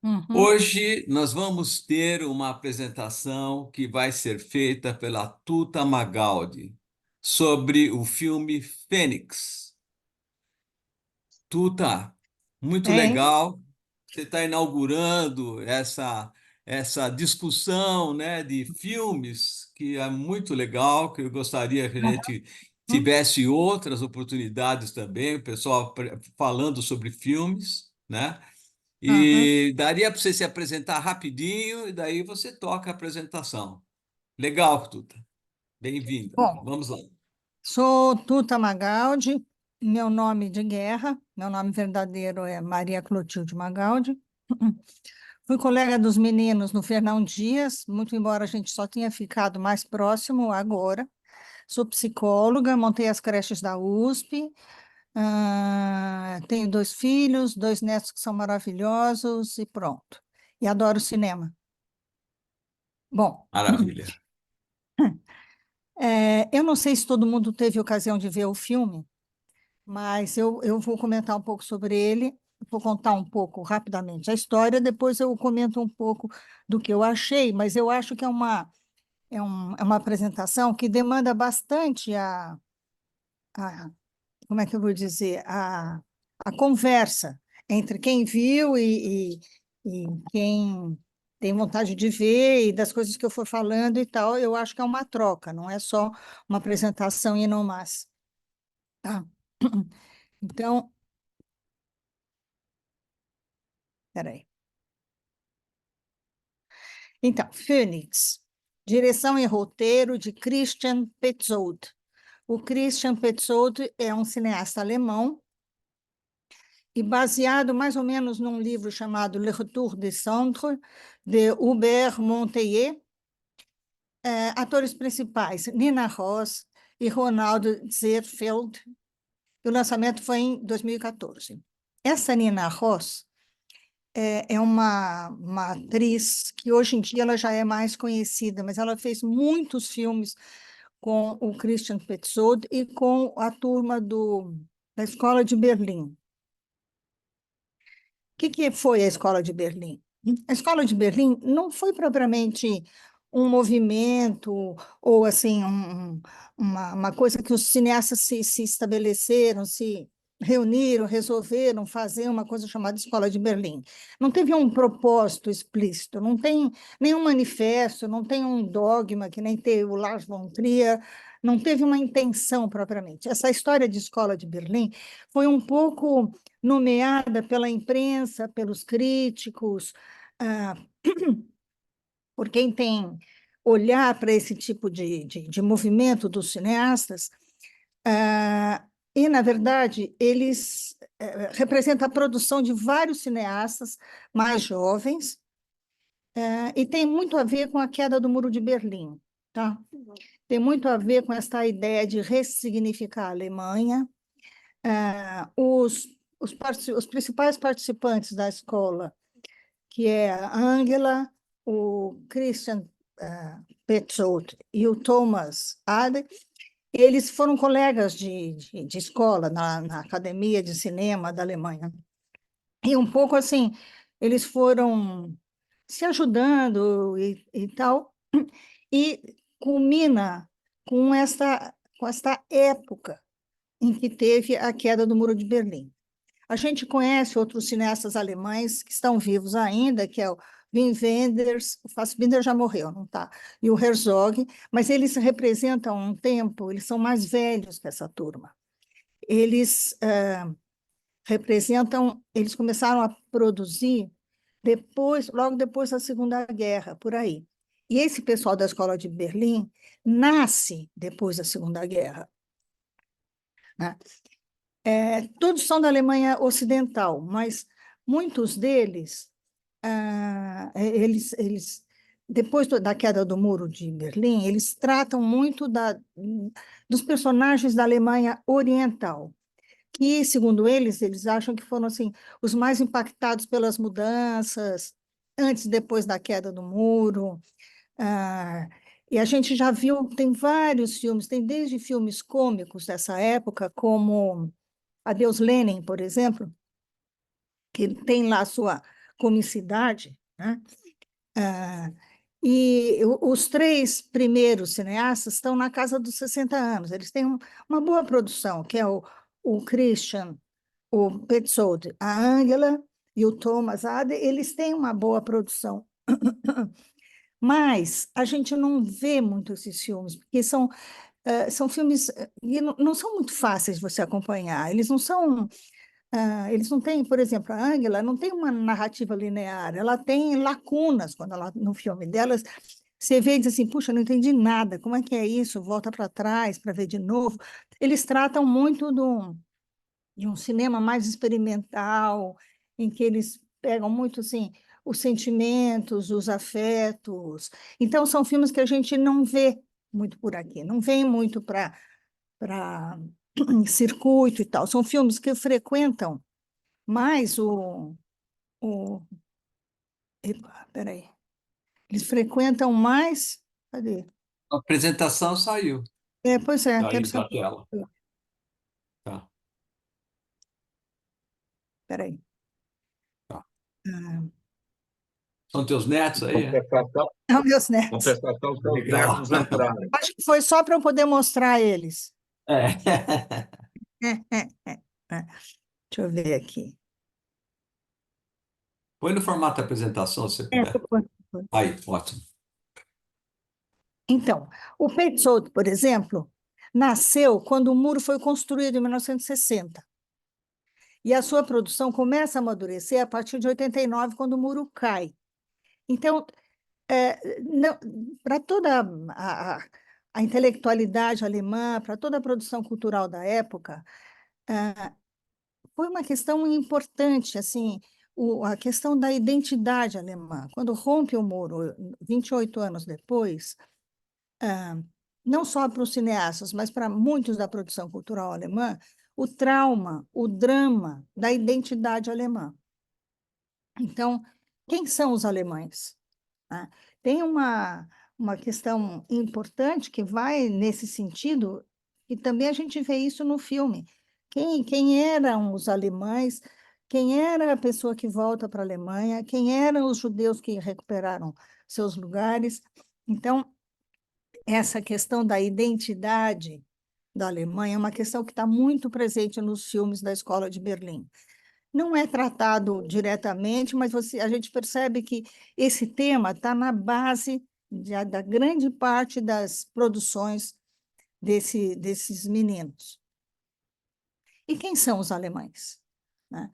Uhum. Hoje nós vamos ter uma apresentação que vai ser feita pela Tuta Magaldi sobre o filme Fênix. Tuta, muito Hein? legal. Você está inaugurando essa discussão, né, de filmes, que é muito legal, que eu gostaria que a gente Uhum. tivesse outras oportunidades também, o pessoal falando sobre filmes, né? Uhum. E daria para você se apresentar rapidinho e daí você toca a apresentação. Legal, Tuta. Bem-vinda. Bom, Vamos lá. sou Tuta Magaldi, meu nome de guerra, meu nome verdadeiro é Maria Clotilde Magaldi. Fui colega dos meninos no Fernão Dias, muito embora a gente só tenha ficado mais próximo agora. Sou psicóloga, montei as creches da USP, tenho dois filhos, dois netos que são maravilhosos e pronto. E adoro cinema. Bom, Maravilha. eu não sei se todo mundo teve ocasião de ver o filme, mas eu vou comentar um pouco sobre ele, vou contar um pouco rapidamente a história, depois eu comento um pouco do que eu achei, mas eu acho que é uma apresentação que demanda bastante como é que eu vou dizer, a conversa entre quem viu e quem tem vontade de ver, e das coisas que eu for falando e tal, eu acho que é uma troca, não é só uma apresentação e não mais. Tá? Então, peraí. Então, Phoenix, direção e roteiro de Christian Petzold. O Christian Petzold é um cineasta alemão e baseado mais ou menos num livro chamado Le Retour des Cendres, de Hubert Monteillet. Atores principais, Nina Ross e Ronaldo Zerfeld. O lançamento foi em 2014. Essa Nina Ross é uma atriz que hoje em dia ela já é mais conhecida, mas ela fez muitos filmes com o Christian Petzold e com a turma da Escola de Berlim. Que foi a Escola de Berlim? A Escola de Berlim não foi propriamente um movimento ou assim uma coisa que os cineastas se estabeleceram, se reuniram, resolveram fazer uma coisa chamada Escola de Berlim. Não teve um propósito explícito, não tem nenhum manifesto, não tem um dogma que nem teve o Lars von Trier, não teve uma intenção propriamente. Essa história de Escola de Berlim foi um pouco nomeada pela imprensa, pelos críticos, ah, por quem tem olhar para esse tipo de movimento dos cineastas, e, na verdade, eles representam a produção de vários cineastas mais jovens, e tem muito a ver com a queda do Muro de Berlim, tá? Tem muito a ver com essa ideia de ressignificar a Alemanha. Os principais participantes da escola, que é a Angela, o Christian Petzold e o Thomas Ade, eles foram colegas de escola na Academia de Cinema da Alemanha. E um pouco assim, eles foram se ajudando e tal, e culmina com esta época em que teve a queda do Muro de Berlim. A gente conhece outros cineastas alemães que estão vivos ainda, que é o Wim Wenders, o Fassbinder já morreu, não tá? E o Herzog, mas eles representam um tempo, eles são mais velhos que essa turma. Eles eles começaram a produzir logo depois da Segunda Guerra, por aí. E esse pessoal da Escola de Berlim nasce depois da Segunda Guerra, né? Todos são da Alemanha Ocidental, mas muitos deles, depois da queda do Muro de Berlim, eles tratam muito dos personagens da Alemanha Oriental, que, segundo eles acham que foram assim, os mais impactados pelas mudanças, antes e depois da queda do muro. Ah, e a gente já viu, tem vários filmes, tem desde filmes cômicos dessa época, como Adeus Lenin, por exemplo, que tem lá a sua comicidade, né? E os três primeiros cineastas estão na casa dos 60 anos. Eles têm uma boa produção, que é o Christian, o Petzold, a Angela e o Thomas Ade. Eles têm uma boa produção. Mas a gente não vê muito esses filmes, porque são filmes que não são muito fáceis de você acompanhar. Eles não têm, por exemplo, a Angela não tem uma narrativa linear, ela tem lacunas quando ela, no filme delas. Você vê e diz assim, puxa, não entendi nada, como é que é isso? Volta para trás para ver de novo. Eles tratam muito de um cinema mais experimental, em que eles pegam muito assim, os sentimentos, os afetos. Então, são filmes que a gente não vê muito por aqui, não vem muito para circuito e tal. São filmes que frequentam mais o. Epa, peraí. Eles frequentam mais. Cadê? A apresentação saiu Pois é, quero da saber. tela. Tá, Peraí. tá. Ah, São teus netos aí, é? não, meus netos. Compensação, são os Legal. netos entraram. Acho que foi só para eu poder mostrar eles. É. É. Deixa eu ver aqui. Põe no formato de apresentação, se você puder. Foi. Aí, ótimo. Então, o Petzold, por exemplo, nasceu quando o muro foi construído em 1960. E a sua produção começa a amadurecer a partir de 89, quando o muro cai. Então, para toda a intelectualidade alemã, para toda a produção cultural da época, foi uma questão importante, assim, a questão da identidade alemã. Quando rompe o muro, 28 anos depois, não só para os cineastas, mas para muitos da produção cultural alemã, o trauma, o drama da identidade alemã. Então, quem são os alemães? Né? Tem uma questão importante que vai nesse sentido, e também a gente vê isso no filme. Quem eram os alemães? Quem era a pessoa que volta para a Alemanha? Quem eram os judeus que recuperaram seus lugares? Então, essa questão da identidade da Alemanha é uma questão que está muito presente nos filmes da Escola de Berlim. Não é tratado diretamente, mas a gente percebe que esse tema está na base da grande parte das produções desses meninos. E quem são os alemães? Né?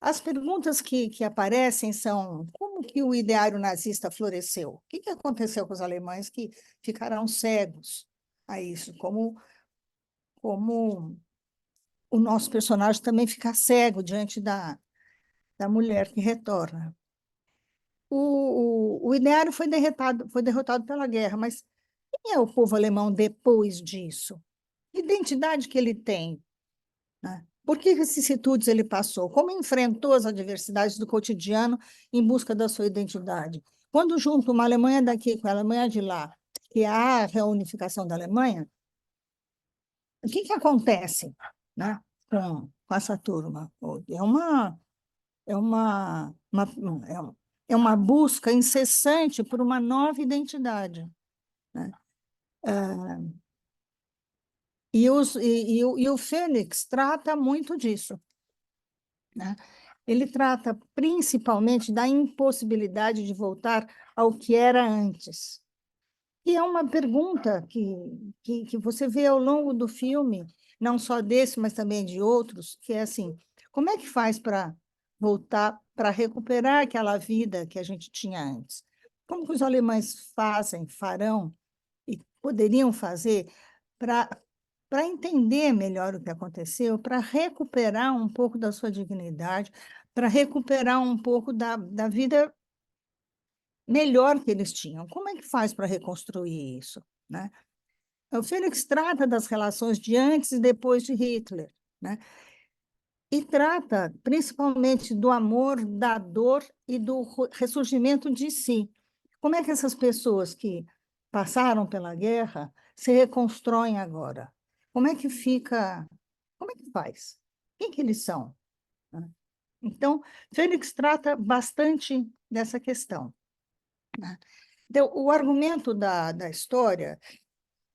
As perguntas que aparecem são: como que o ideário nazista floresceu? O que aconteceu com os alemães que ficaram cegos a isso? Como o nosso personagem também fica cego diante da mulher que retorna. O ideário foi derrotado pela guerra, mas quem é o povo alemão depois disso? Que identidade que ele tem? Né? Por que vicissitudes ele passou? Como enfrentou as adversidades do cotidiano em busca da sua identidade? Quando junto uma Alemanha daqui com a Alemanha de lá, que há a reunificação da Alemanha, o que acontece, né, com essa turma? É é uma busca incessante por uma nova identidade, né? E o Fênix trata muito disso, né? Ele trata principalmente da impossibilidade de voltar ao que era antes. E é uma pergunta que você vê ao longo do filme, não só desse, mas também de outros, que é assim: como é que faz para voltar, para recuperar aquela vida que a gente tinha antes? Como que os alemães farão e poderiam fazer para entender melhor o que aconteceu, para recuperar um pouco da sua dignidade, para recuperar um pouco da vida melhor que eles tinham? Como é que faz para reconstruir isso, né? O Fênix trata das relações de antes e depois de Hitler, né? E trata principalmente do amor, da dor e do ressurgimento de si. Como é que essas pessoas que passaram pela guerra se reconstroem agora? Como é que fica? Como é que faz? Quem que eles são? Né? Então, Fênix trata bastante dessa questão, né? Então, o argumento da história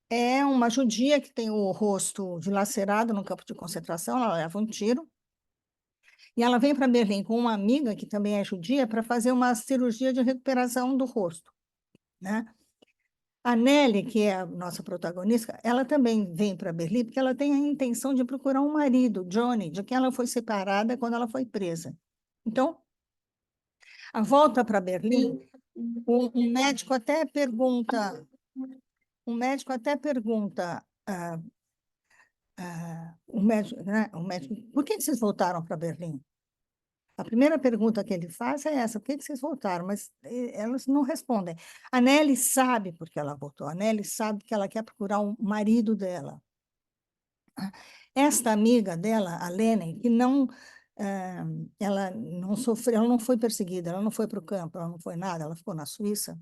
é uma judia que tem o rosto dilacerado no campo de concentração, ela leva um tiro, e ela vem para Berlim com uma amiga, que também é judia, para fazer uma cirurgia de recuperação do rosto, né? A Nelly, que é a nossa protagonista, ela também vem para Berlim porque ela tem a intenção de procurar um marido, Johnny, de quem ela foi separada quando ela foi presa. Então, a volta para Berlim, um médico até pergunta, o médico, por que vocês voltaram para Berlim? A primeira pergunta que ele faz é essa: por que vocês voltaram? Mas elas não respondem. A Nelly sabe porque ela voltou. A Nelly sabe que ela quer procurar um marido dela. Esta amiga dela, a Lene, que não, ela não sofreu, ela não foi perseguida, ela não foi para o campo, ela não foi nada, ela ficou na Suíça.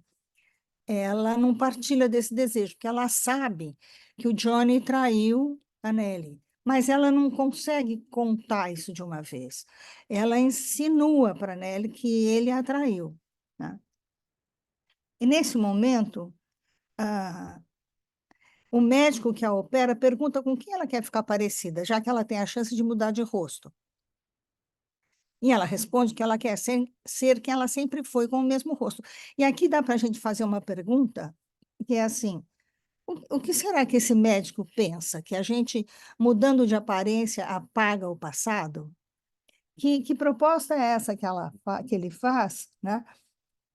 Ela não partilha desse desejo, porque ela sabe que o Johnny traiu a Nelly, mas ela não consegue contar isso de uma vez. Ela insinua para a Nelly que ele a traiu, né? E nesse momento, ah, o médico que a opera pergunta com quem ela quer ficar parecida, já que ela tem a chance de mudar de rosto. E ela responde que ela quer ser quem ela sempre foi, com o mesmo rosto. E aqui dá para a gente fazer uma pergunta, que é assim: o que será que esse médico pensa? Que a gente, mudando de aparência, apaga o passado? Que proposta é essa que ele faz, né?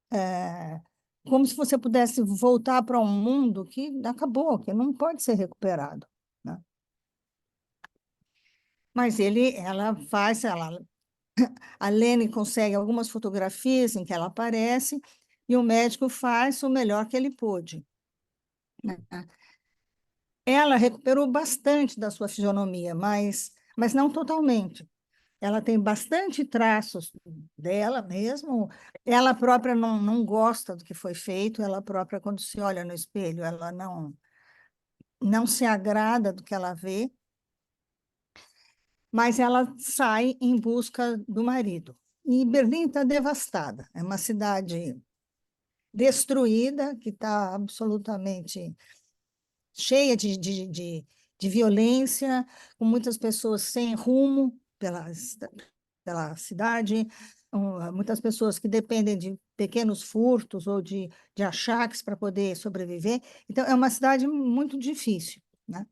É, como se você pudesse voltar para um mundo que acabou, que não pode ser recuperado, né? Mas a Lene consegue algumas fotografias em que ela aparece e o médico faz o melhor que ele pôde, né? Ela recuperou bastante da sua fisionomia, mas não totalmente. Ela tem bastante traços dela mesmo. Ela própria não gosta do que foi feito, ela própria, quando se olha no espelho, ela não se agrada do que ela vê, mas ela sai em busca do marido. E Berlim está devastada, é uma cidade destruída, que está absolutamente cheia de violência, com muitas pessoas sem rumo pela cidade, muitas pessoas que dependem de pequenos furtos ou de achaques para poder sobreviver. Então, é uma cidade muito difícil, né?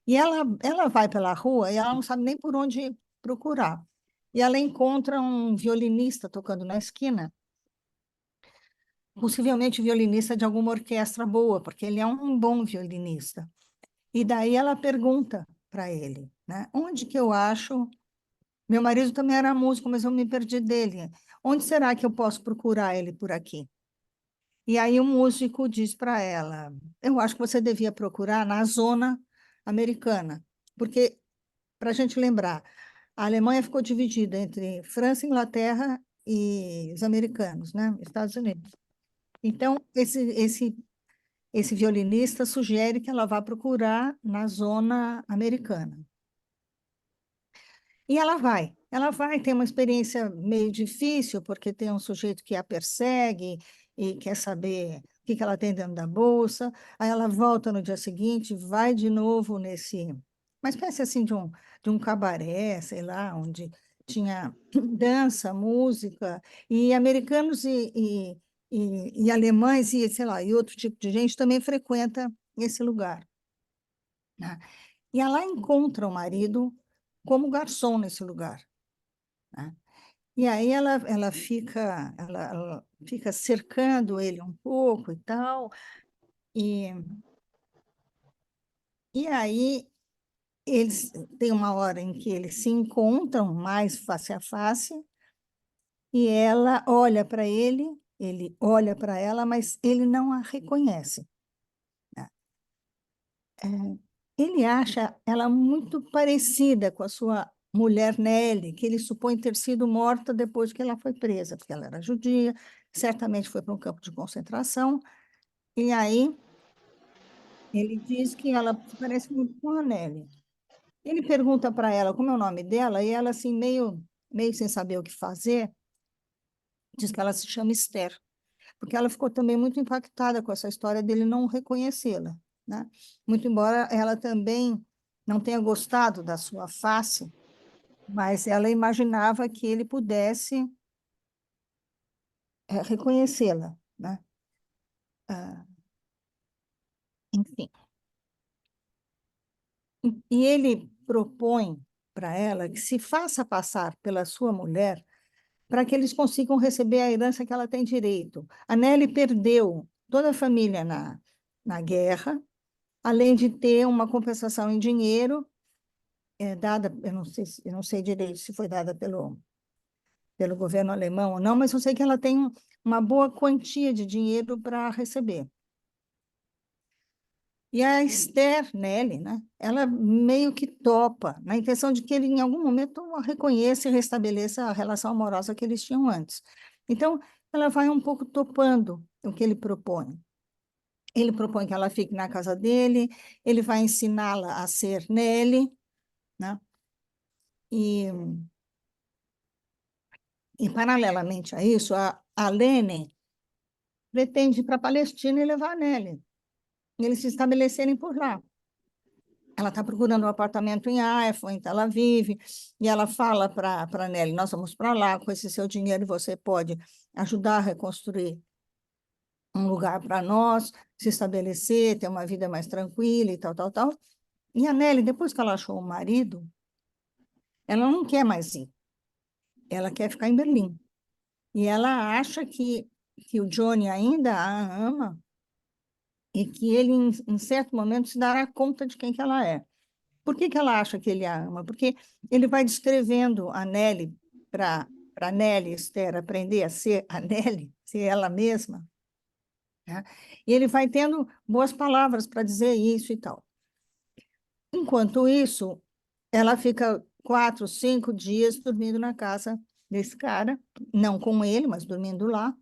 E ela vai pela rua e ela não sabe nem por onde procurar. E ela encontra um violinista tocando na esquina, possivelmente violinista de alguma orquestra boa, porque ele é um bom violinista. E daí ela pergunta para ele, né? Onde que eu acho? Meu marido também era músico, mas eu me perdi dele. Onde será que eu posso procurar ele por aqui? E aí o músico diz para ela: eu acho que você devia procurar na zona americana, porque, para a gente lembrar, a Alemanha ficou dividida entre França, Inglaterra e os americanos, né? Estados Unidos. Então, esse violinista sugere que ela vá procurar na zona americana. E ela vai ter uma experiência meio difícil, porque tem um sujeito que a persegue e quer saber o que ela tem dentro da bolsa. Aí ela volta no dia seguinte, vai de novo uma espécie assim de um cabaré, sei lá, onde tinha dança, música, e americanos e alemães e, sei lá, e outro tipo de gente também frequenta esse lugar, né? E ela encontra o marido como garçom nesse lugar, né? E aí ela fica cercando ele um pouco e tal, e, e aí eles tem uma hora em que eles se encontram mais face a face, e ela olha para ele olha para ela, mas ele não a reconhece, né? É, ele acha ela muito parecida com a sua mulher Nelly, que ele supõe ter sido morta depois que ela foi presa, porque ela era judia, certamente foi para um campo de concentração, e aí ele diz que ela se parece muito com a Nelly. Ele pergunta para ela como é o nome dela, e ela assim, meio meio sem saber o que fazer, diz que ela se chama Esther, porque ela ficou também muito impactada com essa história dele não reconhecê-la, né? Muito embora ela também não tenha gostado da sua face, mas ela imaginava que ele pudesse reconhecê-la, né? Ah, enfim. E ele propõe para ela que se faça passar pela sua mulher para que eles consigam receber a herança que ela tem direito. A Nelly perdeu toda a família na guerra, além de ter uma compensação em dinheiro, dada, eu não sei direito se foi dada pelo governo alemão ou não, mas eu sei que ela tem uma boa quantia de dinheiro para receber. E a Esther Nelly, né, ela meio que topa, na intenção de que ele, em algum momento, reconheça e restabeleça a relação amorosa que eles tinham antes. Então, ela vai um pouco topando o que ele propõe. Ele propõe que ela fique na casa dele, ele vai ensiná-la a ser Nelly, né? E, paralelamente a isso, a Lene pretende ir para a Palestina e levar a Nelly, e eles se estabelecerem por lá. Ela está procurando um apartamento em Haifa, em Tel Aviv, e ela fala para Nelly, nós vamos para lá, com esse seu dinheiro você pode ajudar a reconstruir um lugar para nós, se estabelecer, ter uma vida mais tranquila e tal, tal, tal. E a Nelly, depois que ela achou o marido, ela não quer mais ir, ela quer ficar em Berlim. E ela acha que o Johnny ainda a ama e que ele, em certo momento, se dará conta de quem que ela é. Por que que ela acha que ele a ama? Porque ele vai descrevendo a Nelly para Nelly Esther aprender a ser a Nelly, ser ela mesma, né? E ele vai tendo boas palavras para dizer isso e tal. Enquanto isso, ela fica 4, 5 dias dormindo na casa desse cara, não com ele, mas dormindo lá.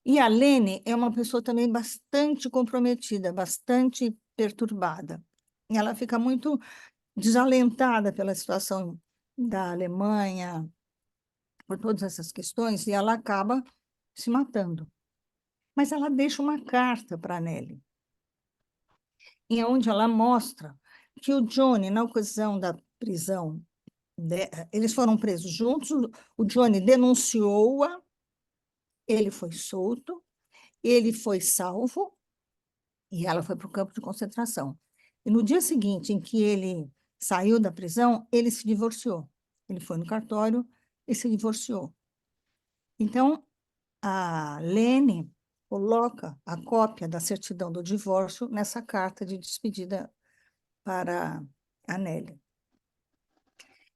E a Lene é uma pessoa também bastante comprometida, bastante perturbada. Ela fica muito desalentada pela situação da Alemanha, por todas essas questões, e ela acaba se matando. Mas ela deixa uma carta para a Nelly, em onde ela mostra que o Johnny, na ocasião da prisão, eles foram presos juntos, o Johnny denunciou-a, ele foi solto, ele foi salvo, e ela foi para o campo de concentração. E no dia seguinte, em que ele saiu da prisão, ele se divorciou. Ele foi no cartório e se divorciou. Então, a Lene coloca a cópia da certidão do divórcio nessa carta de despedida para a Nelly.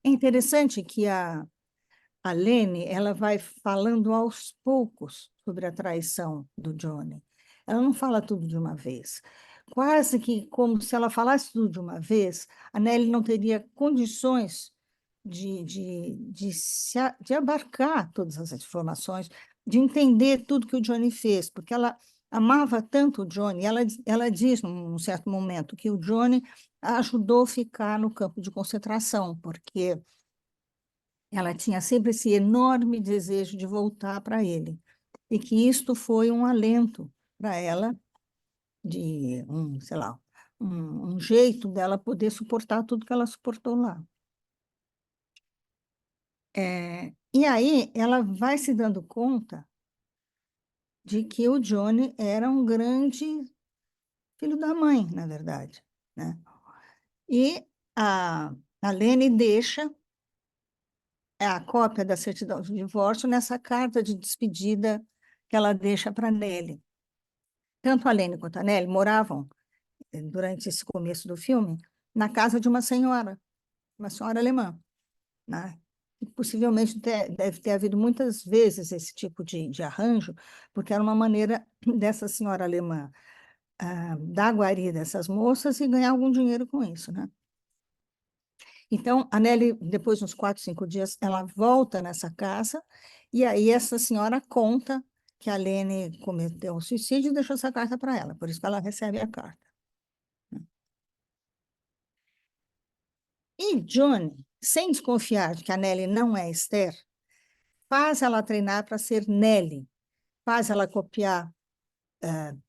É interessante que a Lene, ela vai falando aos poucos sobre a traição do Johnny. Ela não fala tudo de uma vez. Quase que como se ela falasse tudo de uma vez, a Nelly não teria condições de abarcar todas essas informações, de entender tudo que o Johnny fez, porque ela amava tanto o Johnny. Ela diz, num certo momento, que o Johnny a ajudou a ficar no campo de concentração, porque ela tinha sempre esse enorme desejo de voltar para ele, e que isto foi um alento para ela, de sei lá, um jeito dela poder suportar tudo que ela suportou lá. E aí ela vai se dando conta de que o Johnny era um grande filho da mãe, na verdade, né? E a Lene deixa a cópia da certidão de divórcio nessa carta de despedida que ela deixa para Nelly. Tanto a Lene quanto a Nelly moravam, durante esse começo do filme, na casa de uma senhora alemã, né? E possivelmente deve ter havido muitas vezes esse tipo de arranjo, porque era uma maneira dessa senhora alemã dar guarida a essas moças e ganhar algum dinheiro com isso, né? Então, a Nelly, depois de uns 4, 5 dias, ela volta nessa casa, e aí essa senhora conta que a Lene cometeu um suicídio e deixou essa carta para ela, por isso que ela recebe a carta. E Johnny sem desconfiar de que a Nelly não é Esther, faz ela treinar para ser Nelly, faz ela copiar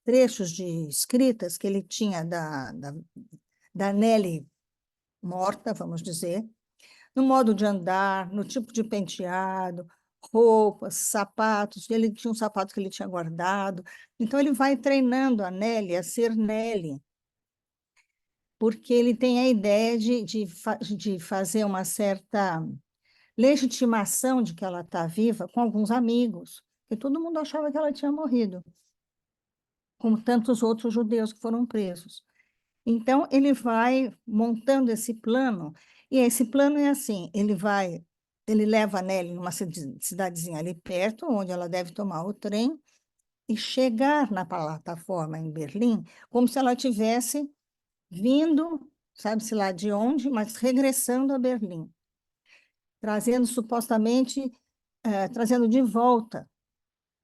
trechos de escritas que ele tinha da Nelly morta, vamos dizer, no modo de andar, no tipo de penteado, roupas, sapatos. Ele tinha um sapato que ele tinha guardado. Então, ele vai treinando a Nelly a ser Nelly, porque ele tem a ideia de fazer uma certa legitimação de que ela está viva com alguns amigos, porque todo mundo achava que ela tinha morrido, como tantos outros judeus que foram presos. Então, ele vai montando esse plano, e esse plano é assim: ele leva a Nelly numa cidadezinha ali perto, onde ela deve tomar o trem, e chegar na plataforma em Berlim, como se ela tivesse vindo, sabe-se lá de onde, mas regressando a Berlim, trazendo supostamente, trazendo de volta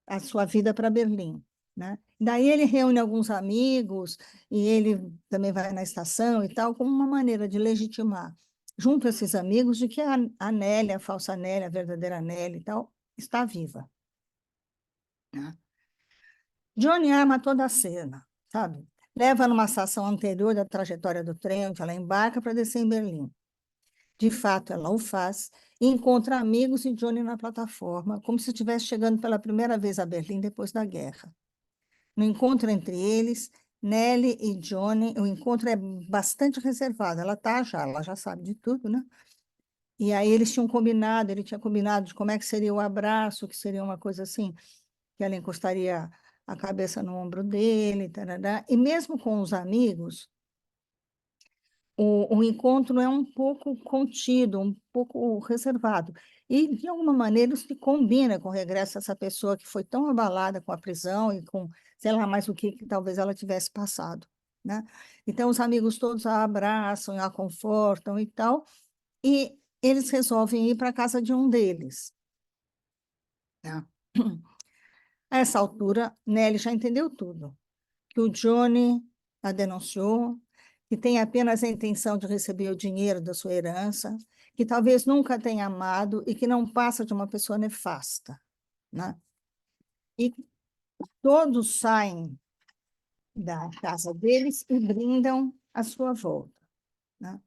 a sua vida para Berlim, né? Daí ele reúne alguns amigos e ele também vai na estação e tal, como uma maneira de legitimar, junto a esses amigos, de que a Nélia, a falsa Nélia, a verdadeira Nélia e tal, está viva, né? Johnny arma toda a cena, sabe? Leva numa estação anterior da trajetória do trem, onde ela embarca para descer em Berlim. De fato, ela o faz e encontra amigos e Johnny na plataforma, como se estivesse chegando pela primeira vez a Berlim depois da guerra. No encontro entre eles, Nelly e Johnny, o encontro é bastante reservado. Ela já sabe de tudo, né? E aí eles tinham combinado, ele tinha combinado de como é que seria o abraço, que seria uma coisa assim, que ela encostaria a cabeça no ombro dele, tarará. E mesmo com os amigos, o encontro é um pouco contido, um pouco reservado. E, de alguma maneira, isso se combina com o regresso dessa pessoa que foi tão abalada com a prisão e com, sei lá, mais o que talvez ela tivesse passado, né? Então, os amigos todos a abraçam, a confortam e tal, e eles resolvem ir para a casa de um deles, né? A essa altura, Nelly já entendeu tudo, que o Johnny a denunciou, que tem apenas a intenção de receber o dinheiro da sua herança, que talvez nunca tenha amado e que não passa de uma pessoa nefasta, né? E todos saem da casa deles e brindam à sua volta, né?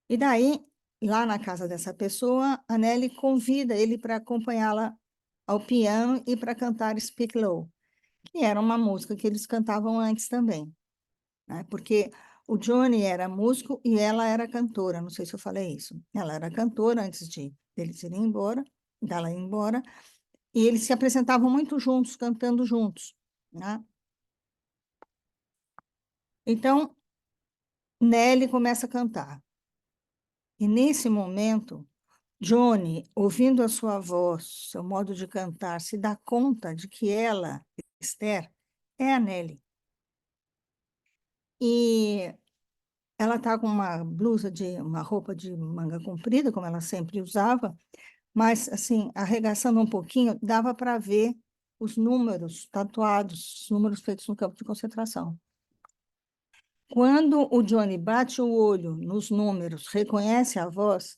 E daí, lá na casa dessa pessoa, a Nelly convida ele para acompanhá-la ao piano e para cantar Speak Low, que era uma música que eles cantavam antes também, né? Porque o Johnny era músico e ela era cantora, não sei se eu falei isso. Ela era cantora antes de eles irem embora, dela ir embora, e eles se apresentavam muito juntos, cantando juntos, né? Então, Nelly começa a cantar. E nesse momento, Johnny, ouvindo a sua voz, seu modo de cantar, se dá conta de que ela, Esther, é a Nelly. E ela está com uma roupa de manga comprida, como ela sempre usava, mas, assim, arregaçando um pouquinho, dava para ver os números tatuados, os números feitos no campo de concentração. Quando o Johnny bate o olho nos números, reconhece a voz,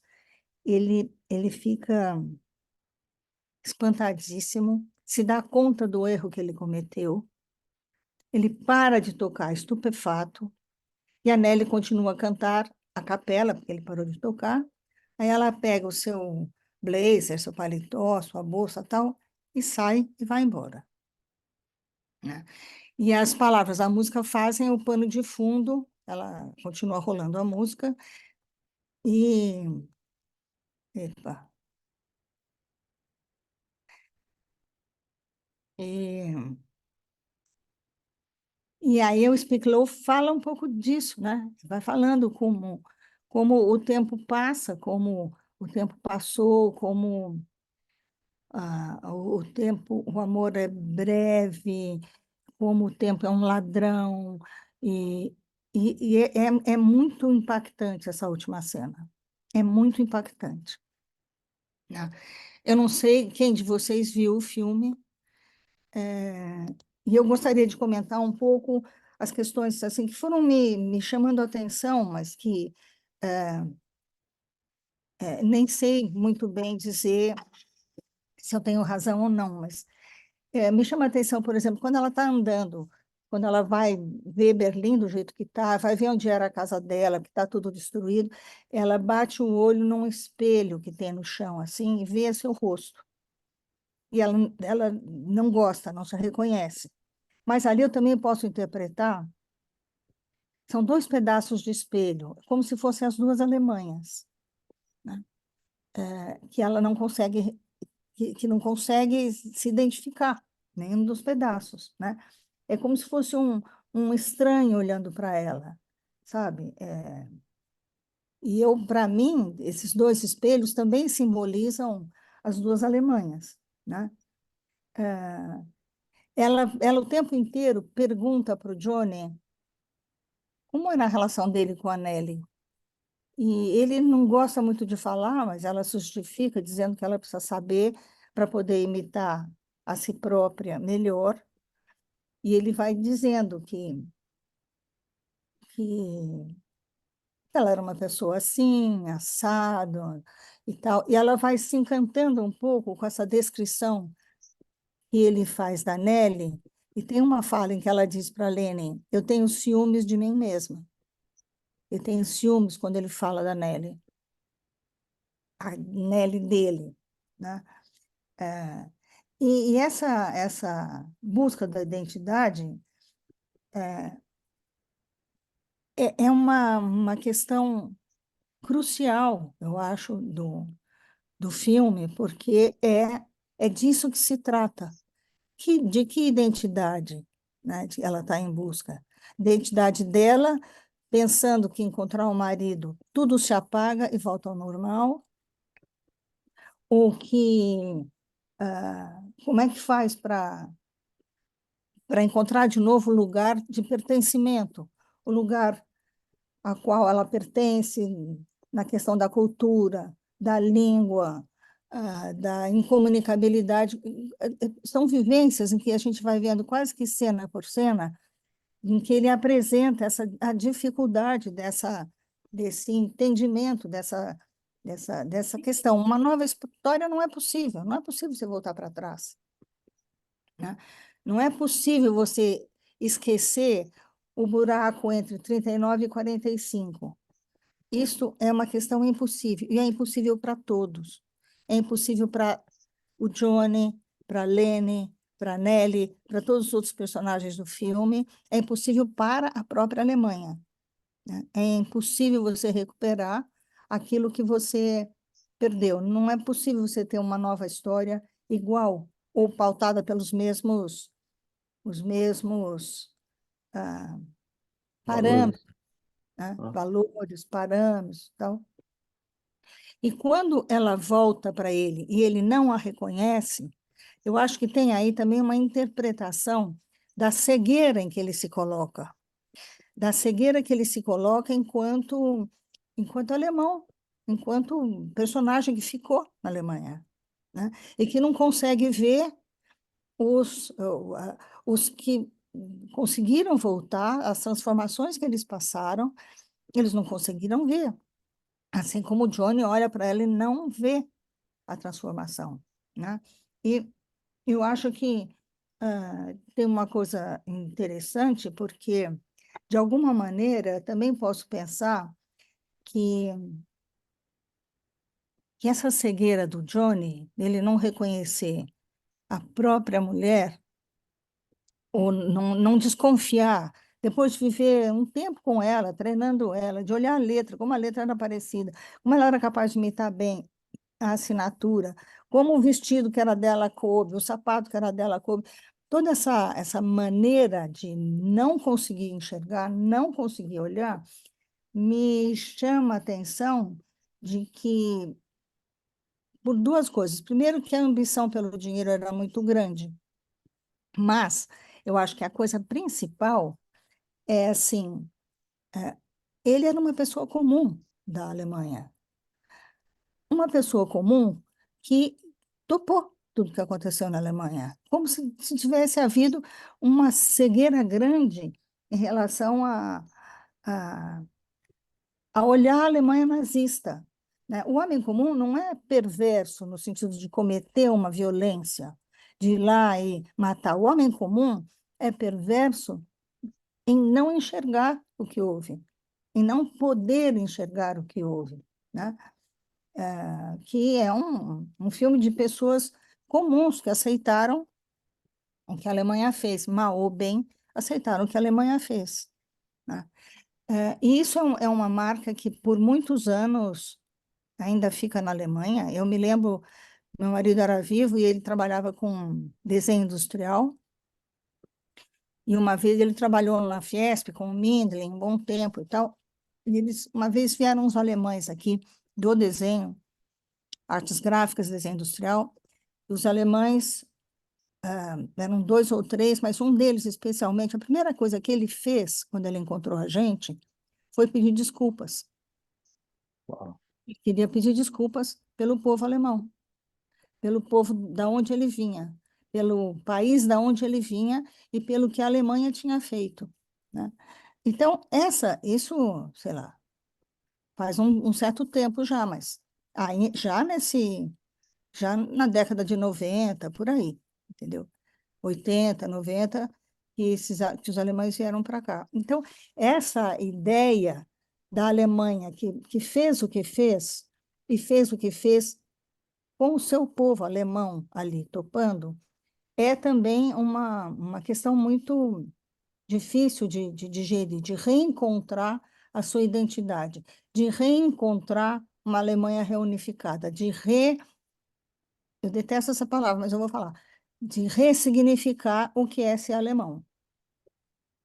ele fica espantadíssimo, se dá conta do erro que ele cometeu, ele para de tocar estupefato, e a Nelly continua a cantar a capela, porque ele parou de tocar. Aí ela pega o seu blazer, seu paletó, sua bolsa, tal, e sai e vai embora, né? E as palavras da música fazem o pano de fundo, ela continua rolando a música e epa, e, e aí o Speak Low fala um pouco disso, né? Vai falando como o tempo passa, como o tempo passou, como o tempo, o amor é breve, como o tempo é um ladrão, e, é muito impactante essa última cena. É muito impactante, né? Eu não sei quem de vocês viu o filme, e eu gostaria de comentar um pouco as questões assim que foram me chamando a atenção, mas que Nem sei muito bem dizer se eu tenho razão ou não, mas me chama a atenção, por exemplo, quando ela está andando, quando ela vai ver Berlim do jeito que está, vai ver onde era a casa dela, que está tudo destruído, ela bate o olho num espelho que tem no chão, assim, e vê seu rosto. E ela não gosta, não se reconhece. Mas ali eu também posso interpretar, são dois pedaços de espelho, como se fossem as duas Alemanhas, né? Que ela não consegue, que não consegue se identificar, nenhum dos pedaços, né? É como se fosse um estranho olhando para ela, sabe? E eu, para mim, esses dois espelhos também simbolizam as duas Alemanhas, né? Ela o tempo inteiro pergunta para o Johnny como era a relação dele com a Nelly. E ele não gosta muito de falar, mas ela justifica dizendo que ela precisa saber para poder imitar a si própria melhor. E ele vai dizendo que ela era uma pessoa assim, assado e tal. E ela vai se encantando um pouco com essa descrição que ele faz da Nelly. E tem uma fala em que ela diz para Lenin: eu tenho ciúmes de mim mesma. Eu tenho ciúmes quando ele fala da Nelly, a Nelly dele, né? É, e essa busca da identidade é uma questão crucial, eu acho, do filme, porque é disso que se trata. De que identidade, né, ela está em busca? Identidade dela, pensando que encontrar um marido, tudo se apaga e volta ao normal, ou que como é que faz para encontrar de novo o lugar de pertencimento, o lugar a qual ela pertence na questão da cultura, da língua, da incomunicabilidade. São vivências em que a gente vai vendo quase que cena por cena, em que ele apresenta a dificuldade desse entendimento, dessa questão. Uma nova história não é possível, não é possível você voltar para trás, né? Não é possível você esquecer o buraco entre 39 e 45. Isso é uma questão impossível, e é impossível para todos. É impossível para o Johnny, para a Lene, para a Nelly, para todos os outros personagens do filme, é impossível para a própria Alemanha, né? É impossível você recuperar aquilo que você perdeu. Não é possível você ter uma nova história igual ou pautada pelos os mesmos Valores. parâmetros, né? Ah, Valores, parâmetros, tal. E quando ela volta para ele e ele não a reconhece, eu acho que tem aí também uma interpretação da cegueira em que ele se coloca, da cegueira que ele se coloca enquanto alemão, enquanto personagem que ficou na Alemanha, né? E que não consegue ver os que conseguiram voltar, as transformações que eles passaram, eles não conseguiram ver. Assim como o Johnny olha para ela e não vê a transformação, né? E eu acho que tem uma coisa interessante, porque, de alguma maneira, também posso pensar que, que essa cegueira do Johnny, ele não reconhecer a própria mulher, ou não desconfiar, depois de viver um tempo com ela, treinando ela, de olhar a letra, como a letra era parecida, como ela era capaz de imitar bem a assinatura, como o vestido que era dela coube, o sapato que era dela coube, toda essa maneira de não conseguir enxergar, não conseguir olhar, me chama a atenção de que, por duas coisas. Primeiro, que a ambição pelo dinheiro era muito grande, mas eu acho que a coisa principal é assim, ele era uma pessoa comum da Alemanha, uma pessoa comum que topou tudo que aconteceu na Alemanha, como se tivesse havido uma cegueira grande em relação a olhar a Alemanha nazista. né? O homem comum não é perverso no sentido de cometer uma violência, de ir lá e matar. O homem comum é perverso em não enxergar o que houve, em não poder enxergar o que houve, né? Que é um filme de pessoas comuns que aceitaram o que a Alemanha fez, mal ou bem, aceitaram o que a Alemanha fez, né? E isso é uma marca que, por muitos anos, ainda fica na Alemanha. Eu me lembro, meu marido era vivo e ele trabalhava com desenho industrial, e uma vez ele trabalhou na Fiesp com o Mindlin, um bom tempo e tal, e eles, uma vez vieram uns alemães aqui do desenho, artes gráficas, desenho industrial, e os alemães, eram dois ou três, mas um deles especialmente, a primeira coisa que ele fez quando ele encontrou a gente foi pedir desculpas. Uau. Ele queria pedir desculpas pelo povo alemão, pelo povo da onde ele vinha, pelo país da onde ele vinha e pelo que a Alemanha tinha feito, né? Então, isso, sei lá, faz um certo tempo já, mas aí, já na década de 90 por aí, entendeu? 80, 90, que os alemães vieram para cá. Então, essa ideia da Alemanha que fez o que fez, e fez o que fez com o seu povo alemão ali topando, é também uma questão muito difícil de digerir, de reencontrar a sua identidade, de reencontrar uma Alemanha reunificada, eu detesto essa palavra, mas eu vou falar, de ressignificar o que é ser alemão,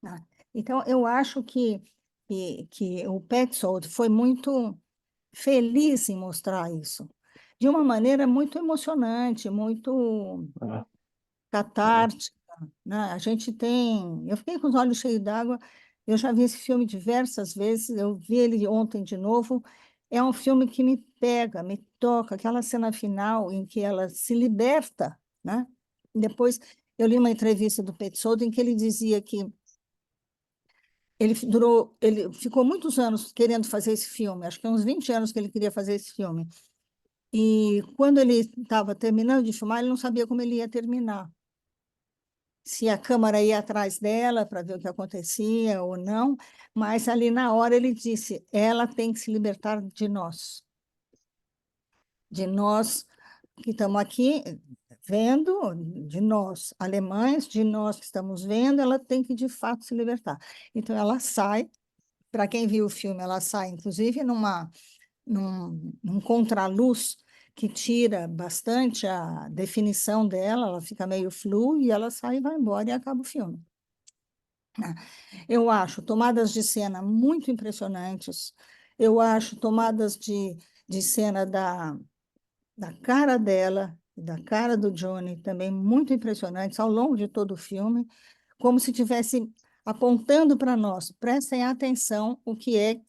né? Então, eu acho que o Petzold foi muito feliz em mostrar isso, de uma maneira muito emocionante, muito Ah, legal. catártica, né? Eu fiquei com os olhos cheios d'água, eu já vi esse filme diversas vezes, eu vi ele ontem de novo, é um filme que me pega, me toca, aquela cena final em que ela se liberta, né? Depois, eu li uma entrevista do Petzold em que ele dizia que ele ficou muitos anos querendo fazer esse filme, acho que uns 20 anos que ele queria fazer esse filme, e quando ele estava terminando de filmar, ele não sabia como ele ia terminar, se a câmera ia atrás dela para ver o que acontecia ou não, mas ali na hora ele disse: ela tem que se libertar de nós que estamos aqui vendo, de nós alemães, de nós que estamos vendo, ela tem que de fato se libertar. Então ela sai, para quem viu o filme, ela sai, inclusive, num contraluz que tira bastante a definição dela, ela fica meio flu, e ela sai e vai embora e acaba o filme. Eu acho tomadas de cena muito impressionantes, eu acho tomadas de cena da cara dela, e da cara do Johnny também muito impressionantes ao longo de todo o filme, como se estivesse apontando para nós, prestem atenção o que é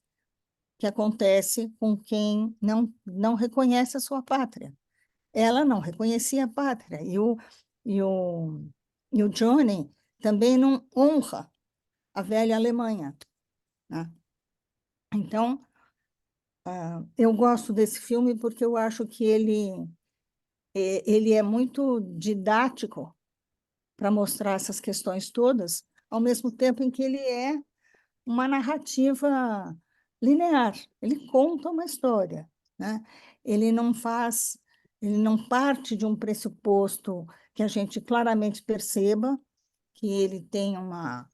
que acontece com quem não reconhece a sua pátria. Ela não reconhecia a pátria, e o, e o Johnny também não honra a velha Alemanha, né? Então, eu gosto desse filme porque eu acho que ele é muito didático para mostrar essas questões todas, ao mesmo tempo em que ele é uma narrativa linear. Ele conta uma história, né? Ele não faz, ele não parte de um pressuposto que a gente claramente perceba que ele tem uma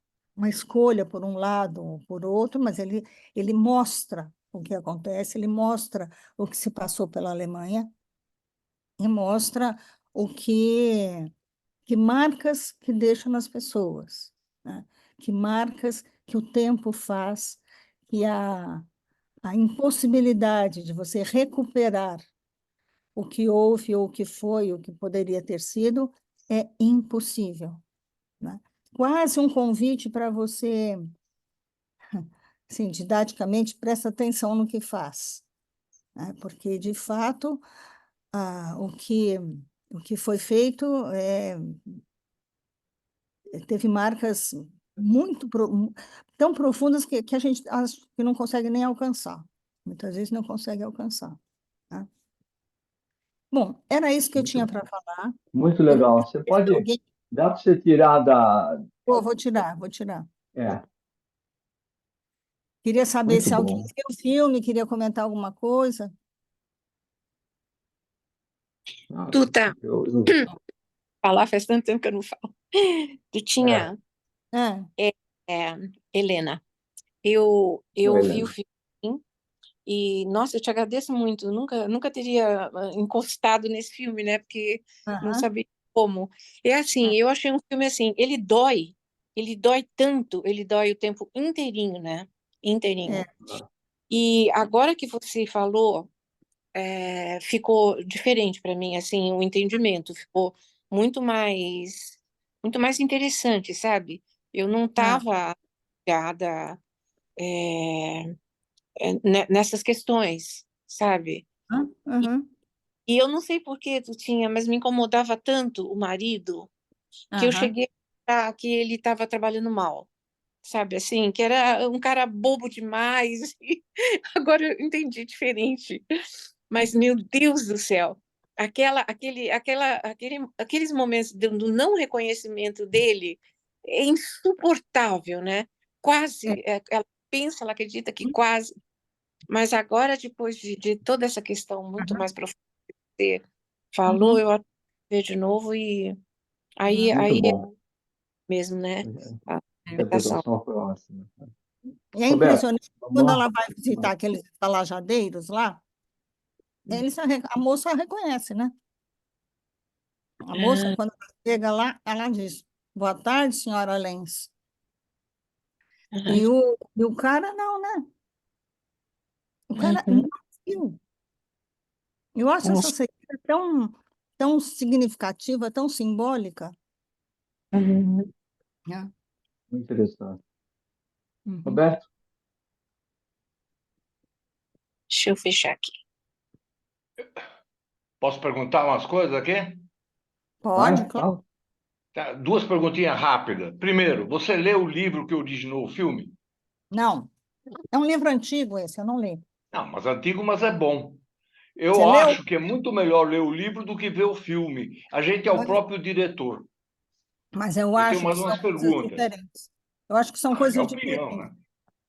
escolha por um lado ou por outro, mas ele mostra o que acontece, ele mostra o que se passou pela Alemanha e mostra que marcas que deixa nas pessoas, né? Que marcas que o tempo faz, que a impossibilidade de você recuperar o que houve ou o que foi, o que poderia ter sido, é impossível, né? Quase um convite para você, assim, didaticamente, presta atenção no que faz, né? Porque, de fato, o que foi feito teve marcas tão profundas que a gente acho que não consegue nem alcançar. Muitas vezes não consegue alcançar. Tá? Bom, era isso que eu Muito, tinha para falar. muito Eu não legal. Você sei se pode, alguém... dá para você tirar da. Vou tirar, vou tirar. É, Queria saber muito se alguém bom. viu o filme, queria comentar alguma coisa. Ah, Tuta, eu, falar faz tanto tempo que eu não falo. Tu é, tinha, É, é, é, Helena, eu oi, vi o Helena. filme e, nossa, eu te agradeço muito. Eu nunca teria encostado nesse filme, né? Porque não aham, sabia como. É assim, eu achei um filme assim, ele dói tanto, ele dói o tempo inteirinho, né? é, Inteirinho. E agora que você falou, ficou diferente para mim, assim, o entendimento ficou muito mais interessante, sabe? Eu não é, estava ligada nessas questões, sabe? aham, aham, E eu não sei por que tu tinha, mas me incomodava tanto o marido que eu aham. cheguei a achar que ele estava trabalhando mal, sabe? Assim, que era um cara bobo demais. E agora eu entendi diferente. Mas, meu Deus do céu, aqueles momentos do não reconhecimento dele é insuportável, né? É, Quase, ela pensa, ela acredita que quase, mas agora, depois de toda essa questão muito aham, mais profunda que você falou, uhum, eu até ver de novo e uhum. Muito aí é bom. mesmo, né? A A interpretação. interpretação foi ótima. E é Roberto, impressionante quando vamos ela vai visitar aqueles talajadeiros lá, a moça reconhece, né? A moça, Ah, quando ela chega lá, ela diz: Boa tarde, senhora Lenz. aham, E o cara não, né? O cara não uhum, viu. Eu acho essa nossa, cerimônia tão significativa, tão simbólica. uhum. Né? muito interessante. Uhum. Roberto, Deixa eu fechar aqui. Posso perguntar umas coisas aqui? Pode, vai, claro. fala. Tá, duas perguntinhas rápidas. Primeiro, você leu o livro que originou o filme? Não, é um livro antigo esse, eu não li. Não, mas antigo, mas é bom. Você Eu leu? acho que é muito melhor ler o livro do que ver o filme. A gente é o Olha, próprio diretor. mas eu Eu tenho acho que mais são umas coisas perguntas. diferentes. Eu acho que são Ah, é minha coisas opinião, diferentes. né?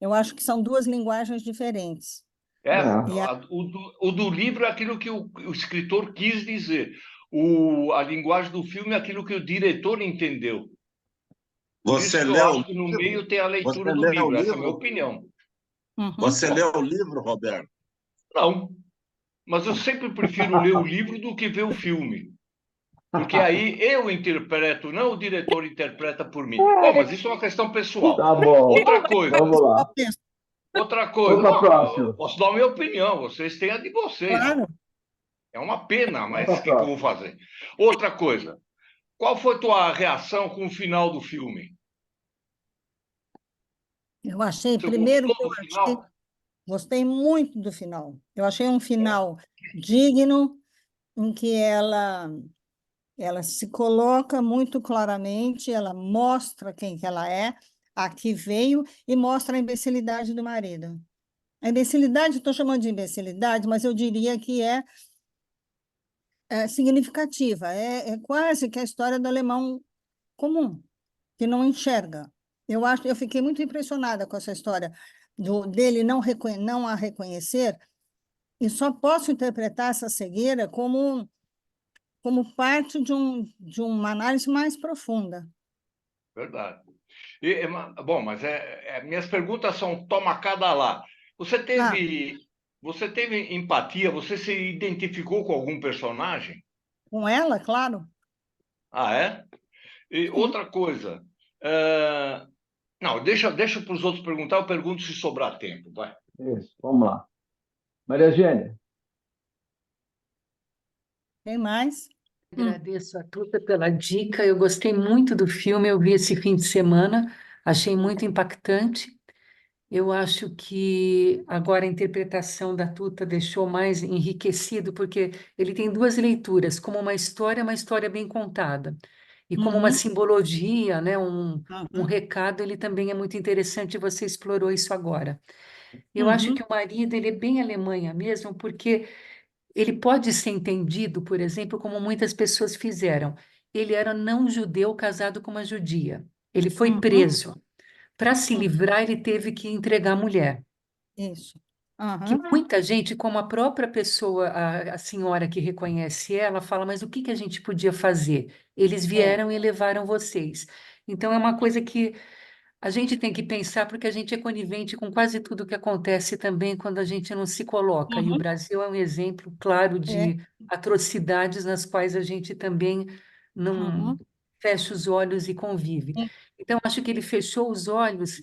Eu acho que são duas linguagens diferentes. É, E a, O do livro é aquilo que o escritor quis dizer. A linguagem do filme é aquilo que o diretor entendeu. Por isso Você que eu leu o acho que no livro? meio tem a Você leitura do leu o livro. Essa é a minha livro? opinião. uhum, Você Bom, leu o livro, Roberto? não. Mas eu sempre prefiro ler o livro do que ver o filme. Porque aí eu interpreto, não o diretor interpreta por mim. Bom, mas isso é uma questão pessoal. tá bom. Outra coisa, Vamos lá. outra Vamos coisa. para a Não, eu próxima. posso dar a minha opinião, vocês têm a de vocês. claro. É uma pena, Vamos para mas a o que eu vou próxima. fazer? Outra coisa, qual foi tua reação com o final do filme? Eu achei, Você primeiro gostou que eu do achei, final? gostei muito do final. Eu achei um É, final digno, em que ela se coloca muito claramente, ela mostra quem que ela é, a que veio, e mostra a imbecilidade do marido. A imbecilidade, estou chamando de imbecilidade, mas eu diria que é significativa, é quase que a história do alemão comum, que não enxerga. Eu fiquei muito impressionada com essa história dele não a reconhecer, e só posso interpretar essa cegueira como parte de uma análise mais profunda. verdade. Bom, mas minhas perguntas são toma cada lá. Você Ah, teve, você teve empatia? Você se identificou com algum personagem? com ela, claro. Ah, é? E Sim. outra coisa, não, deixa para os outros perguntar, eu pergunto se sobrar tempo, vai. Isso, vamos lá. Maria Eugênia, Tem mais? Agradeço a Tuta pela dica. Eu gostei muito do filme, eu vi esse fim de semana, achei muito impactante. Eu acho que agora a interpretação da Tuta deixou mais enriquecido, porque ele tem duas leituras, como uma história bem contada, e como uma Uhum, simbologia, né, um uhum, recado, ele também é muito interessante, e você explorou isso agora. Eu acho que uhum, o marido, ele é bem Alemanha mesmo, porque ele pode ser entendido, por exemplo, como muitas pessoas fizeram. Ele era não judeu casado com uma judia. Ele foi Uhum, preso. Para se livrar, ele teve que entregar a mulher. isso. Que Aham, muita gente, como a própria pessoa, a senhora que reconhece ela, fala, mas o que que a gente podia fazer? Eles é. vieram e levaram vocês. Então, é uma coisa que a gente tem que pensar, porque a gente é conivente com quase tudo que acontece também quando a gente não se coloca. E o Uhum, Brasil é um exemplo claro é. de atrocidades nas quais a gente também não Uhum, fecha os olhos e convive. sim, Então, acho que ele fechou os olhos.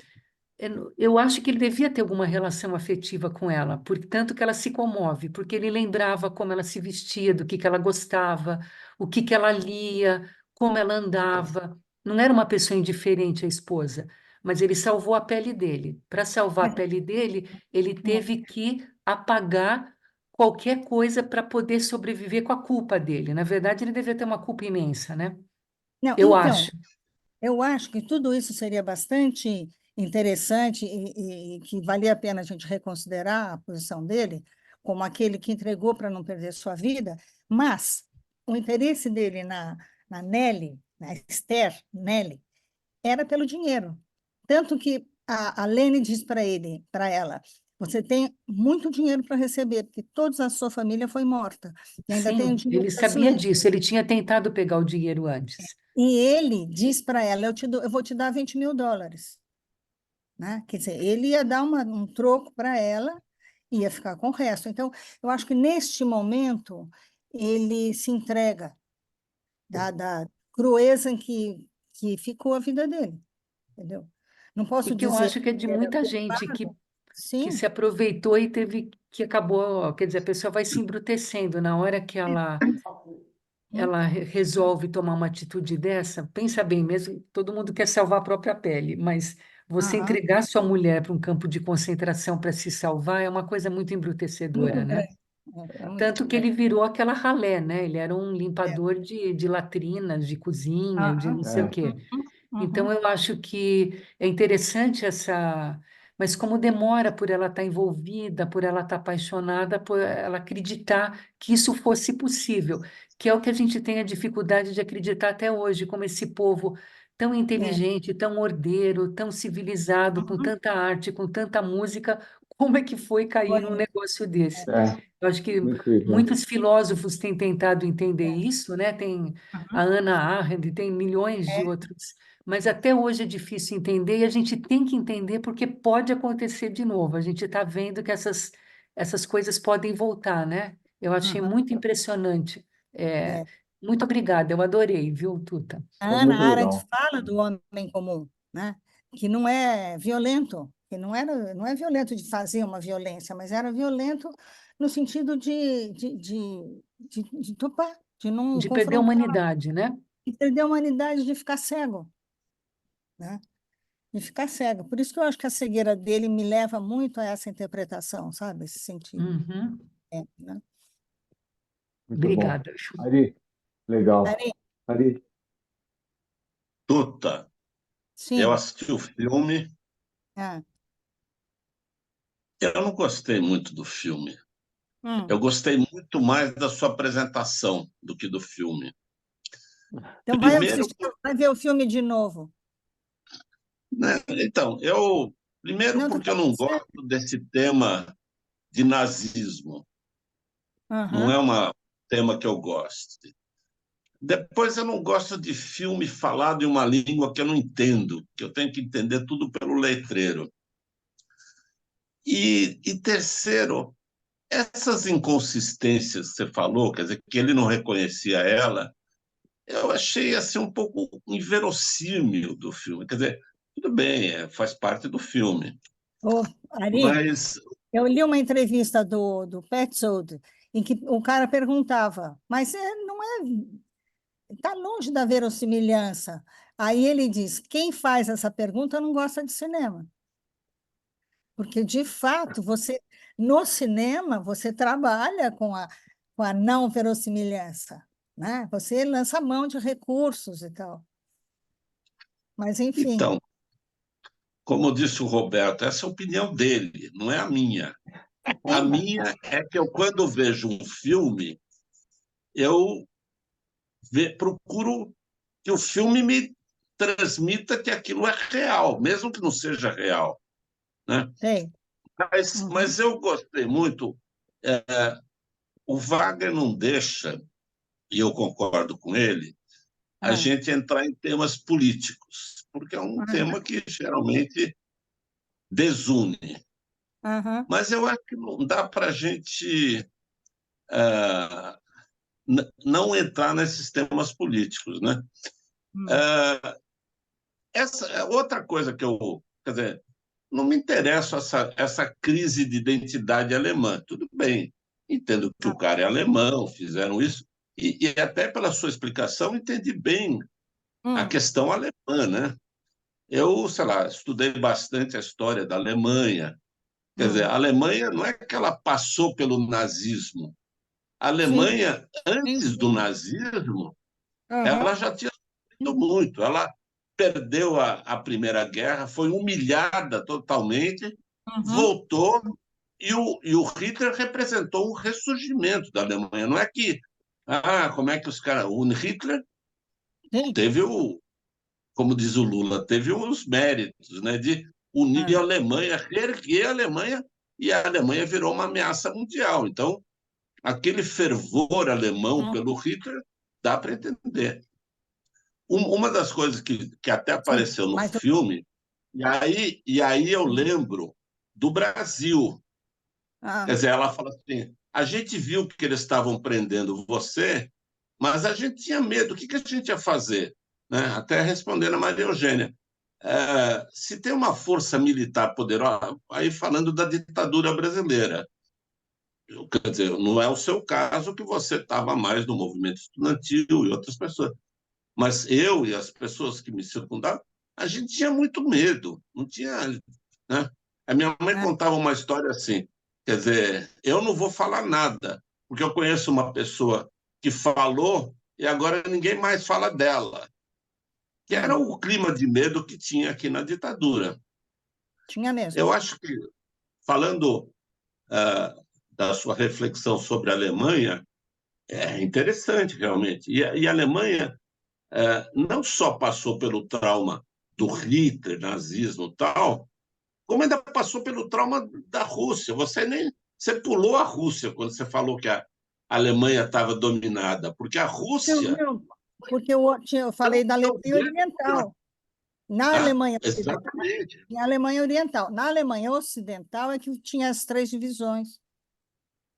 Eu acho que ele devia ter alguma relação afetiva com ela, portanto que ela se comove, porque ele lembrava como ela se vestia, do que ela gostava, o que ela lia, como ela andava. Não era uma pessoa indiferente à esposa, mas ele salvou a pele dele. Para salvar a mas, pele dele, ele é. teve que apagar qualquer coisa para poder sobreviver com a culpa dele. Na verdade, ele devia ter uma culpa imensa, né? Não, Eu então, acho. eu acho que tudo isso seria bastante interessante e que valia a pena a gente reconsiderar a posição dele como aquele que entregou para não perder sua vida, mas o interesse dele na Nelly, na Esther Nelly, era pelo dinheiro. Tanto que a Lene diz para ele, para ela, você tem muito dinheiro para receber, porque toda a sua família foi morta, e ainda tem o Sim, dinheiro ele da sabia Suíça. disso, ele tinha tentado pegar o dinheiro antes. E ele diz para ela, eu vou te dar US$ 20.000, né? Quer dizer, ele ia dar um troco para ela e ia ficar com o resto. Então, eu acho que neste momento ele se entrega da crueza em que ficou a vida dele, entendeu? Não E posso que eu dizer acho que é de que ele era muita gente culpado, que sim. se aproveitou e teve que acabou, quer dizer, a pessoa vai se embrutecendo na hora que Hum, ela resolve tomar uma atitude dessa. Pensa bem, mesmo todo mundo quer salvar a própria pele, mas você aham, entregar sua mulher para um campo de concentração para se salvar é uma coisa muito embrutecedora, muito né? grande. É muito Tanto que grande. ele virou aquela ralé, né? Ele era um É. limpador de latrinas, de cozinha, de Aham, não sei o É, quê. Então, uhum, eu acho que é interessante essa. Mas como demora por ela estar envolvida, por ela estar apaixonada, por ela acreditar que isso fosse possível, que é o que a gente tem a dificuldade de acreditar até hoje, como esse povo tão é, inteligente, tão ordeiro, tão civilizado, com uhum, tanta arte, com tanta música, como é que foi cair num foi, negócio desse? é, Eu acho que incrível. muitos filósofos têm tentado entender é, isso, né? Tem a uhum, Hannah Arendt, tem milhões de é, outros, mas até hoje é difícil entender e a gente tem que entender porque pode acontecer de novo. A gente está vendo que essas coisas podem voltar, né? Eu achei uhum, muito impressionante. É, é. muito obrigada, eu adorei, viu, Tuta? A Foi Hannah muito Arendt legal. fala do homem comum, né? Que não é violento, que não é violento de fazer uma violência, mas era violento no sentido de topar, de não De perder a confrontar, humanidade, né? de perder a humanidade, de ficar cego, né? De ficar cego. Por isso que eu acho que a cegueira dele me leva muito a essa interpretação, sabe? Esse sentido. Uhum. É, né? Muito bom. Obrigada. Ari, legal. Ari, Ari, Tuta, eu sim. assisti o filme, Ah, eu não gostei muito do filme. Eu hum. gostei muito mais da sua apresentação do que do filme. Então vai Primeiro, assistir, vai ver o filme de novo. né, então, primeiro Não, tô porque eu falando não sério. gosto desse tema de nazismo. Não é Aham, um tema que eu goste. Depois, eu não gosto de filme falado em uma língua que eu não entendo, que eu tenho que entender tudo pelo letreiro. E terceiro, essas inconsistências que você falou, quer dizer, que ele não reconhecia ela, eu achei assim um pouco inverossímil do filme. Quer dizer, tudo bem, faz parte do filme, Ô, Ari, mas eu li uma entrevista do Petzold em que o cara perguntava, mas não é, está longe da verossimilhança. Aí ele diz, quem faz essa pergunta não gosta de cinema, porque de fato no cinema você trabalha com a não verossimilhança, né? Você lança mão de recursos e tal. Mas enfim, então, como disse o Roberto, essa é a opinião dele, não é a minha. A minha é que eu, quando vejo um filme, eu procuro que o filme me transmita que aquilo é real, mesmo que não seja real, né? Tem. Mas eu gostei muito. O Wagner não deixa, e eu concordo com ele, a gente entrar em temas políticos, porque é um tema que geralmente desune. Mas eu acho que não dá para a gente não entrar nesses temas políticos, né? Essa é outra coisa que eu, quer dizer, não me interessa essa crise de identidade alemã. Tudo bem, entendo que o cara é alemão, fizeram isso, e até pela sua explicação entendi bem a questão alemã, né? Eu, sei lá, estudei bastante a história da Alemanha. Quer dizer, a Alemanha não é que ela passou pelo nazismo. A Alemanha, antes do nazismo, ela já tinha sofrido muito. Ela perdeu a Primeira Guerra, foi humilhada totalmente, voltou, e o Hitler representou um ressurgimento da Alemanha. Não é que, como é que os caras... O Hitler teve como diz o Lula, teve os méritos, né, de unir a Alemanha, reerguer a Alemanha, e a Alemanha virou uma ameaça mundial. Então, aquele fervor alemão pelo Hitler dá para entender. Uma das coisas que até apareceu no filme, e aí eu lembro do Brasil. Quer dizer, ela fala assim, a gente viu que eles estavam prendendo você, mas a gente tinha medo, o que a gente ia fazer? Né? Até respondendo a Maria Eugênia. Se tem uma força militar poderosa, aí falando da ditadura brasileira, quer dizer, não é o seu caso que você estava mais no movimento estudantil e outras pessoas, mas eu e as pessoas que me circundavam, a gente tinha muito medo, não tinha... Né? A minha mãe contava uma história assim, quer dizer, eu não vou falar nada, porque eu conheço uma pessoa que falou e agora ninguém mais fala dela, que era o clima de medo que tinha aqui na ditadura. Tinha mesmo. Eu acho que, falando da sua reflexão sobre a Alemanha, é interessante, realmente. E a Alemanha não só passou pelo trauma do Hitler, nazismo e tal, como ainda passou pelo trauma da Rússia. Você pulou a Rússia quando você falou que a Alemanha estava dominada, porque a Rússia... Não, porque eu falei da Alemanha Oriental. Na Alemanha Ocidental, exatamente. na Alemanha Oriental. Na Alemanha Ocidental é que tinha as 3 divisões.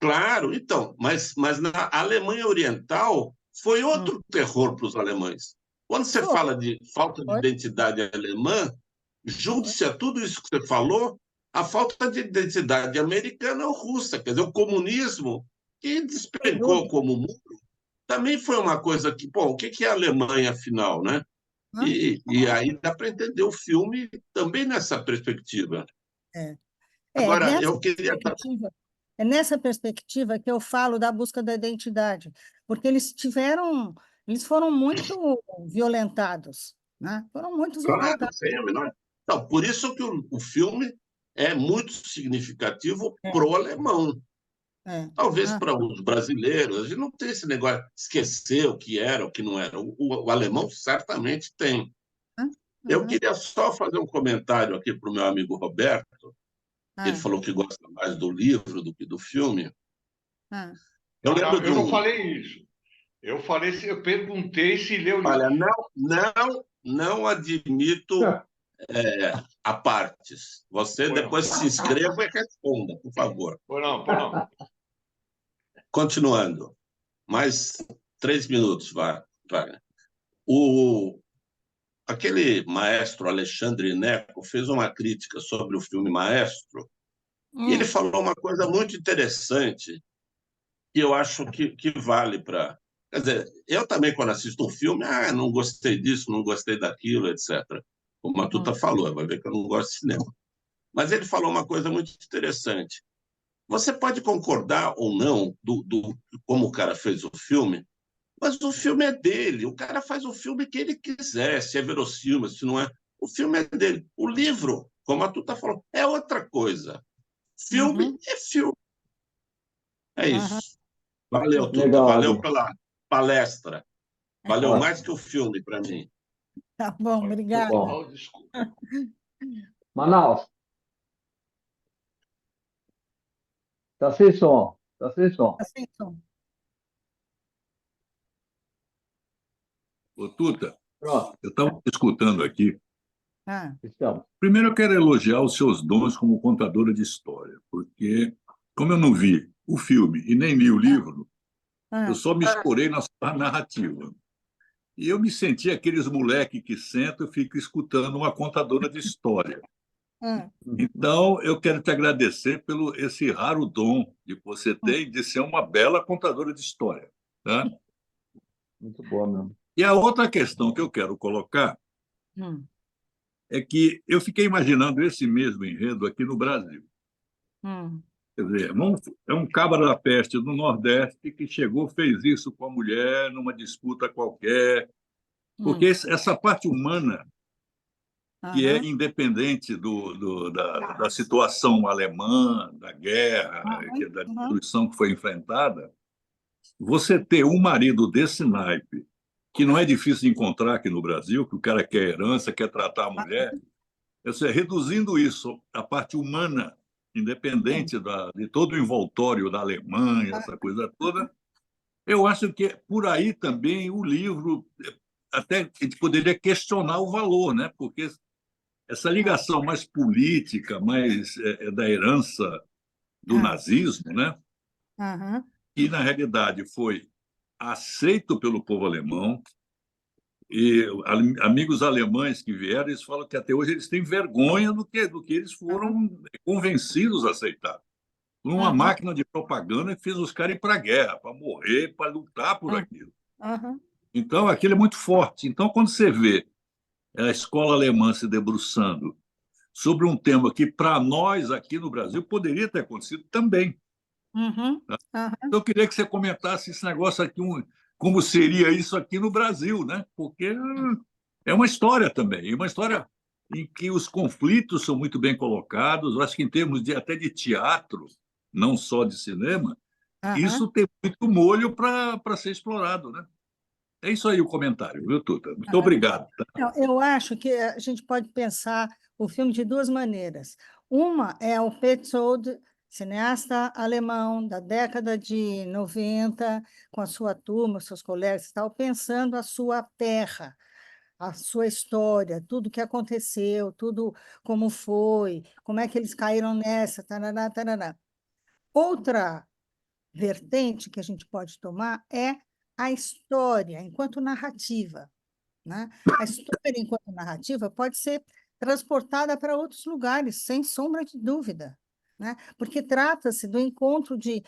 Claro, então, mas na Alemanha Oriental foi outro terror para os alemães. Quando você fala de falta de identidade alemã, junte-se a tudo isso que você falou, a falta de identidade americana ou russa. Quer dizer, o comunismo, que despencou como muro, também foi uma coisa que, bom, o que é a Alemanha, afinal, né? E aí dá para entender o filme também nessa perspectiva. Agora, eu queria... É nessa perspectiva que eu falo da busca da identidade, porque eles foram muito violentados, né? Foram muito violentados. Sem a menor... Então, por isso que o filme é muito significativo para o alemão. Talvez para os brasileiros, a gente não tem esse negócio de esquecer o que era, o que não era. O alemão certamente tem. Eu queria só fazer um comentário aqui para o meu amigo Roberto. Ele falou que gosta mais do livro do que do filme. Eu não falei isso. Eu perguntei se leu o livro. Olha, não admito apartes. Você depois se inscreva e responda, por favor. Por não. Continuando. Mais 3 minutos, vai. Aquele maestro Alexandre Neco fez uma crítica sobre o filme Maestro, e ele falou uma coisa muito interessante, que eu acho que vale para... Quer dizer, eu também, quando assisto um filme, não gostei disso, não gostei daquilo, etc. Como a Tuta falou, vai ver que eu não gosto de cinema. Mas ele falou uma coisa muito interessante. Você pode concordar ou não do como o cara fez o filme, mas o filme é dele. O cara faz o filme que ele quiser, se é verossímil, se não é. O filme é dele. O livro, como a Tuta falou, é outra coisa. Filme Uhum. é filme. É Aham. isso. Valeu, Tuta. Legal, Valeu Adri. pela palestra. Valeu mais Ótimo, que o filme para mim. Tá bom, muito obrigada. bom. Oh, desculpa. Manaus, tá sem som. Tá sem som. Assim, então. Ô, Tuta, Pronto, eu estava escutando aqui. Ah, estamos. Primeiro, eu quero elogiar os seus dons como contadora de história, porque, como eu não vi o filme e nem li o livro, eu ah, só me escorei na sua narrativa. E eu me senti aqueles moleque que sentam e ficam escutando uma contadora de história. ah, Então, eu quero te agradecer pelo esse raro dom que você tem de ser uma bela contadora de história, tá? Muito bom mesmo. E a outra questão que eu quero colocar hum, é que eu fiquei imaginando esse mesmo enredo aqui no Brasil. hum, Quer dizer, é um cabra da peste do Nordeste que chegou, fez isso com a mulher numa disputa qualquer, porque hum. essa parte humana, que é Aham, independente da situação alemã, da guerra, aham, da aham, destruição que foi enfrentada, você ter um marido desse naipe, que não é difícil de encontrar aqui no Brasil, que o cara quer herança, quer tratar a mulher, reduzindo isso, a parte humana, sim. independente de todo o envoltório da Alemanha, essa coisa toda, eu acho que por aí também o livro, até a gente poderia questionar o valor, né? Porque essa Ah, ligação mais política, mais da herança do ah, nazismo, né? aham, Que na realidade foi aceito pelo povo alemão, e amigos alemães que vieram, eles falam que até hoje eles têm vergonha do que eles aham, foram convencidos a aceitar. Por uma aham, máquina de propaganda que fez os caras ir para a guerra, para morrer, para lutar por aham, aquilo. aham, Então, aquilo é muito forte. Então, quando você vê a escola alemã se debruçando sobre um tema que, para nós aqui no Brasil, poderia ter acontecido também. uhum, Né? aham, Então, eu queria que você comentasse esse negócio aqui, como seria isso aqui no Brasil, né? Porque é uma história também, uma história em que os conflitos são muito bem colocados. Eu acho que em termos até de teatro, não só de cinema, aham. isso tem muito molho para ser explorado, né? É isso aí o comentário, viu, Tuta? Muito obrigado. Não, eu acho que a gente pode pensar o filme de duas maneiras. Uma é o Petzold, cineasta alemão da década de 90, com a sua turma, seus colegas e tal, pensando a sua terra, a sua história, tudo que aconteceu, tudo como foi, como é que eles caíram nessa, tarará, tarará. Outra vertente que a gente pode tomar é a história enquanto narrativa, né? A história enquanto narrativa pode ser transportada para outros lugares, sem sombra de dúvida, né? Porque trata-se do encontro de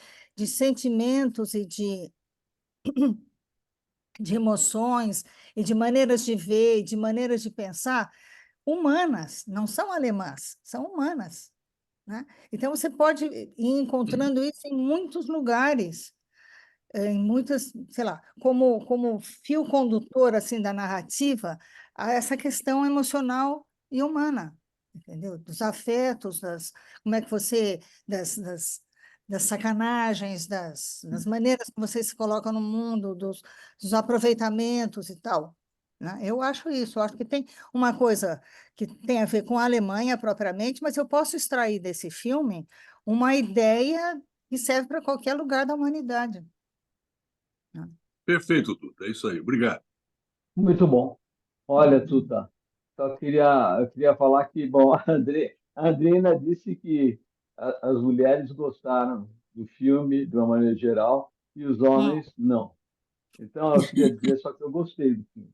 sentimentos e de emoções e de maneiras de ver, e de maneiras de pensar humanas, não são alemãs, são humanas, né? Então você pode ir encontrando isso em muitos lugares, em muitas, sei lá, como fio condutor assim da narrativa, a essa questão emocional e humana, entendeu? Dos afetos, como é que você, das sacanagens, das maneiras que você se coloca no mundo, dos aproveitamentos e tal, né? Eu acho isso, eu acho que tem uma coisa que tem a ver com a Alemanha propriamente, mas eu posso extrair desse filme uma ideia que serve para qualquer lugar da humanidade, né? Perfeito, Tuta. É isso aí. Obrigado. Muito bom. Olha, Tuta, eu queria falar que, bom, a Andrina disse que as mulheres gostaram do filme de uma maneira geral e os Hum, homens não. Então, eu queria dizer só que eu gostei do filme.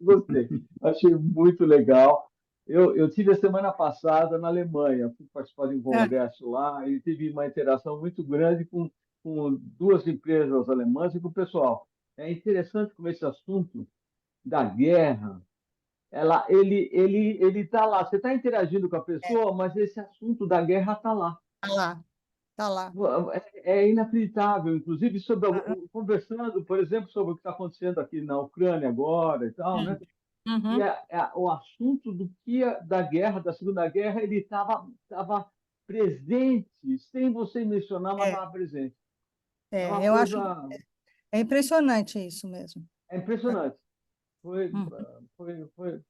Gostei. Achei muito legal. Eu tive a semana passada na Alemanha, fui participar de um é, congresso lá e tive uma interação muito grande com duas empresas alemãs e com o pessoal. É interessante como esse assunto da guerra, ele está lá. Você está interagindo com a pessoa, mas esse assunto da guerra está lá. tá lá, tá lá. É inacreditável, inclusive Aham, conversando, por exemplo, sobre o que está acontecendo aqui na Ucrânia agora e tal, né? E uhum, o assunto da guerra, da Segunda Guerra, ele estava presente, sem você mencionar, mas É, estava presente. É uma eu acho coisa, é impressionante isso mesmo. é impressionante. Foi, Uhum, foi, foi,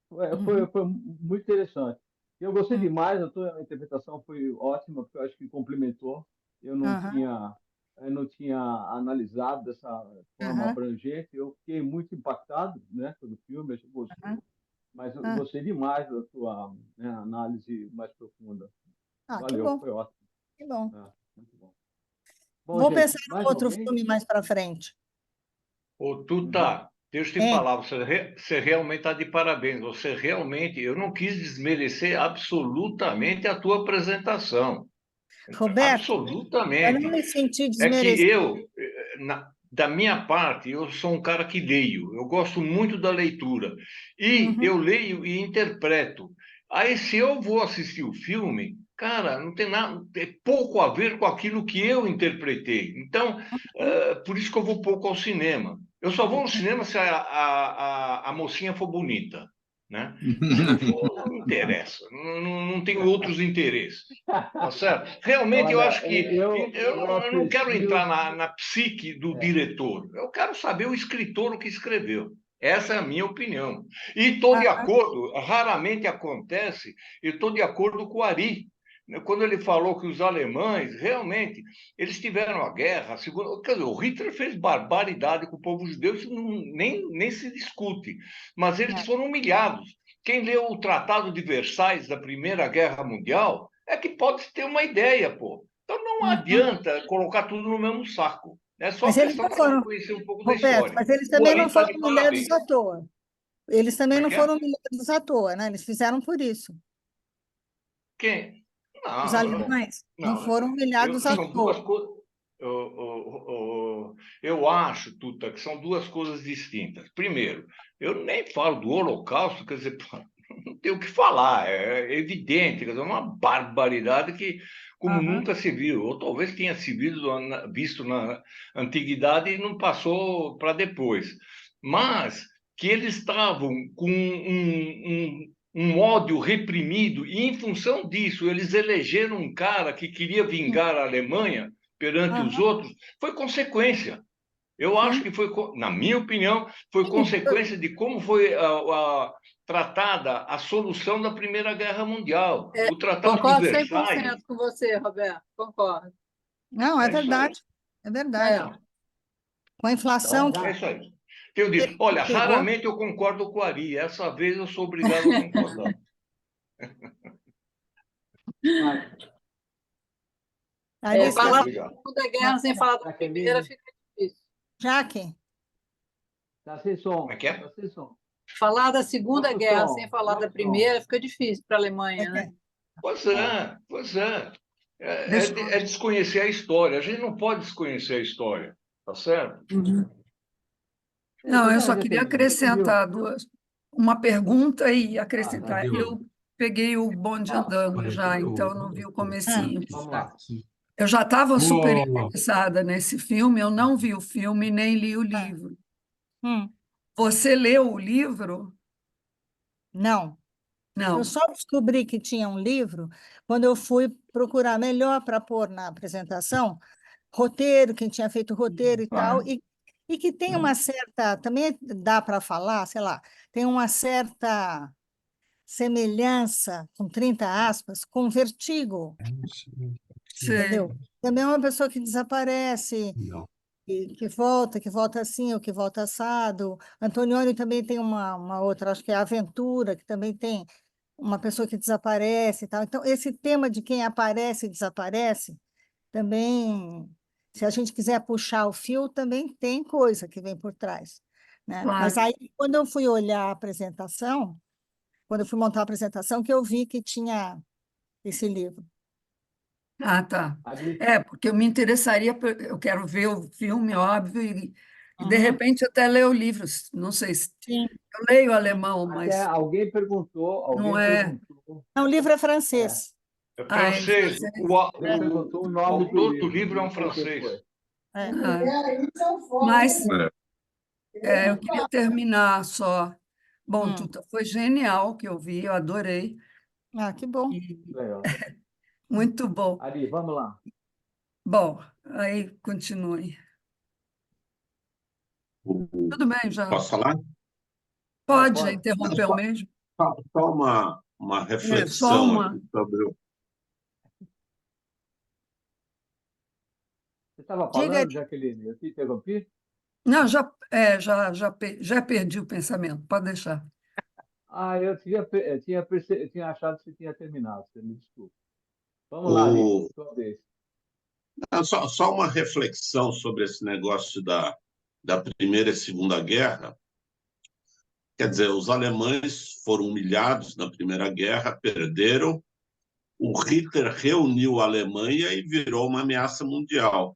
foi, uhum, foi muito interessante. Eu gostei uhum, demais, a tua interpretação foi ótima, porque eu acho que complementou. Eu não aham, tinha, eu não tinha analisado dessa forma aham, abrangente. Eu fiquei muito impactado, né, pelo filme, achei aham, gostoso, mas eu ah, gostei demais da tua, né, análise mais profunda. que Valeu, bom, foi ótimo. que bom. Muito bom. Bom, Vou gente, pensar num mais outro alguém? filme mais para frente. Ô, Uhum. Tuta, deixa eu te Hein, falar, você realmente está de parabéns. Você realmente, eu não quis desmerecer absolutamente a tua apresentação. Roberto, eu não Absolutamente. me senti É que desmerecida. eu, da minha parte, eu sou um cara que leio. Eu gosto muito da leitura. E Uhum, eu leio e interpreto. Aí, se eu vou assistir o filme, cara, não tem nada, tem pouco a ver com aquilo que eu interpretei. Então, uhum, por isso que eu vou pouco ao cinema. Eu só vou ao cinema se a mocinha for bonita, né? Se não for, não me interessa. Não tenho outros interesses. Tá certo? Realmente, eu Olha, acho que eu eu não quero entrar aprecio. na psique do diretor. Eu quero saber o escritor o que escreveu. Essa é a minha opinião. E estou de aham, acordo, raramente acontece, eu estou de acordo com o Ari. Quando ele falou que os alemães, realmente, eles tiveram a guerra, quer dizer, o Hitler fez barbaridade com o povo judeu, isso nem se discute, mas eles é. foram humilhados. Quem leu o Tratado de Versailles da Primeira Guerra Mundial é que pode ter uma ideia, pô. Então não Uhum. adianta colocar tudo no mesmo saco. É só Mas eles questão não da gente foram, conhecer um pouco da Roberto, história. mas eles O também Ari não está foram de humilhados parabéns. à toa. Eles também Como é não que é? foram humilhados à toa, né? Eles fizeram por isso. Quem? Os Não, alemães não não. foram humilhados à São duas toa. coisas. Eu acho, Tuta, que são duas coisas distintas. Primeiro, eu nem falo do Holocausto, quer dizer, pô, não tem o que falar, é evidente, quer dizer, é uma barbaridade que, como Aham, nunca se viu, ou talvez tenha se visto na antiguidade e não passou para depois. Mas que eles estavam com um ódio reprimido, e em função disso, eles elegeram um cara que queria vingar a Alemanha perante os aham, outros, foi consequência. Eu acho sim. que foi, na minha opinião, foi Sim, consequência de como foi tratada a solução da Primeira Guerra Mundial. É, O Tratado de concordo Versailles. 100% com você, Roberto, concordo. não, é É isso aí. verdade. É verdade. É. Então, Com a inflação Então, que é isso aí. Eu digo, que olha, pegou, raramente eu concordo com o Ari. Essa vez eu sou obrigado a concordar. vai, ali está. Falar da Obrigado. Segunda Guerra sem falar da Primeira Jaqueline, fica difícil. Jaque, tá sem Como é som, que é? tá sem som. Falar da Segunda Bota o Guerra sem som, falar da bota o som. Primeira fica difícil para a Alemanha, né? é, Pois É. é, pois é. Deixa, É desconhecer a história. A gente não pode desconhecer a história, tá certo? Uhum. não, eu Dona só queria Jaqueline, você viu? acrescentar uma pergunta e Tá, acrescentar. diga. Eu peguei o bonde Fala. andando já, então eu não vi o ah, comecinho. Vamos lá. Eu já estava super interessada nesse filme, eu não vi o filme nem li o ah, livro. hum, Você leu o livro? não. Eu Não. só descobri que tinha um livro quando eu fui procurar melhor para pôr na apresentação roteiro, quem tinha feito roteiro e tal, Claro. e que tem uma certa, também dá para falar, sei lá, tem uma certa semelhança, com 30 aspas, com Vertigo, Sei. entendeu? Também é uma pessoa que desaparece, que volta assim, ou que volta assado. Antonioni também tem uma outra, acho que é a Aventura, que também tem uma pessoa que desaparece e tal. Então, esse tema de quem aparece e desaparece, também, se a gente quiser puxar o fio, também tem coisa que vem por trás, né? Mas Claro. aí, quando eu fui olhar a apresentação, quando eu fui montar a apresentação, que eu vi que tinha esse livro. Ah, tá. Ali, É, porque eu me interessaria, eu quero ver o filme, óbvio, e de Uhum, repente até ler o livro. Não sei se sim. eu leio alemão, até mas alguém não é. perguntou, Não, o livro é é, francês. É Ah, é em francês. francês. alguém perguntou o O nome do autor do livro, livro é um não sei quem francês. foi. É. Ah, mas eu queria terminar só. Bom, Hum. Tuta, foi genial que eu vi, eu adorei. Ah, que bom. E Legal. Muito bom. Ari, vamos lá. Bom, aí continue. Tudo bem, já. Posso falar? Pode, já Pode. interrompeu mesmo? Só uma Só reflexão uma. aqui sobre o. Você estava Diga, falando, Jaqueline? Eu te interrompi? Não, já perdi o pensamento, pode deixar. Eu tinha achado que você tinha terminado, você me desculpa. Vamos lá, Ari, o sua vez. Não, só uma reflexão sobre esse negócio da Primeira e Segunda Guerra. Quer dizer, os alemães foram humilhados na Primeira Guerra, perderam. O Hitler reuniu a Alemanha e virou uma ameaça mundial.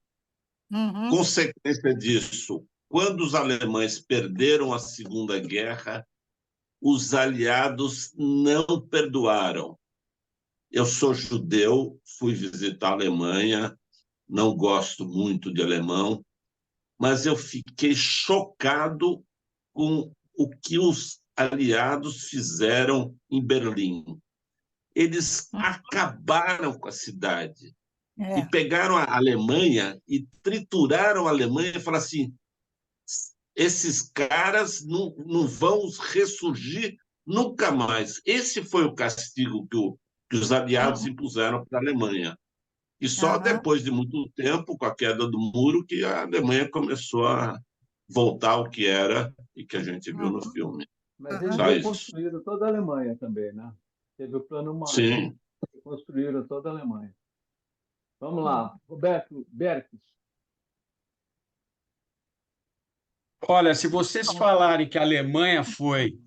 Uhum. Consequência disso, quando os alemães perderam a Segunda Guerra, os aliados não perdoaram. Eu sou judeu, fui visitar a Alemanha, não gosto muito de alemão, mas eu fiquei chocado com o que os aliados fizeram em Berlim. Eles acabaram com a cidade e É. pegaram a Alemanha e trituraram a Alemanha e falaram assim: esses caras não vão ressurgir nunca mais. Esse foi o castigo que os aliados impuseram para a Alemanha. E só Aham. depois de muito tempo, com a queda do muro, que a Alemanha começou a voltar ao que era e que a gente viu no Uhum. filme. Mas eles Só isso. reconstruíram toda a Alemanha também, né? Teve o Plano Marshall. Sim. Reconstruíram toda a Alemanha. Vamos lá, Roberto Berques. Olha, se vocês falarem que a Alemanha foi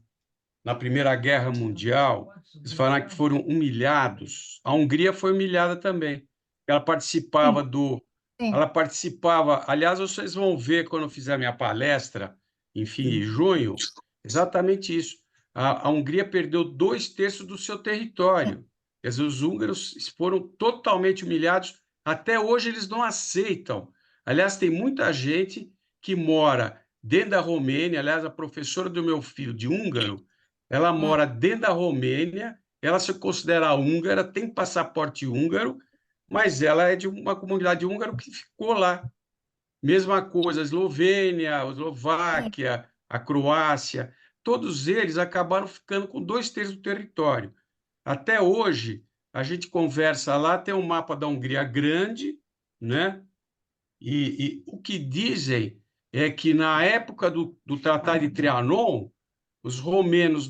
na Primeira Guerra Mundial, eles falaram que foram humilhados. A Hungria foi humilhada também. Ela participava Sim, do. sim. Ela participava. Aliás, vocês vão ver quando eu fizer minha palestra, em fim de junho, exatamente isso. A Hungria perdeu 2/3 do seu território. Quer dizer, os húngaros foram totalmente humilhados. Até hoje eles não aceitam. Aliás, tem muita gente que mora dentro da Romênia. Aliás, a professora do meu filho, de húngaro, ela mora dentro da Romênia, ela se considera húngara, tem passaporte húngaro, mas ela é de uma comunidade húngara que ficou lá. Mesma coisa, a Eslovênia, a Eslováquia, a Croácia, todos eles acabaram ficando com 2/3 do território. Até hoje, a gente conversa lá, tem um mapa da Hungria grande, né? E o que dizem é que na época do Tratado de Trianon, os romenos,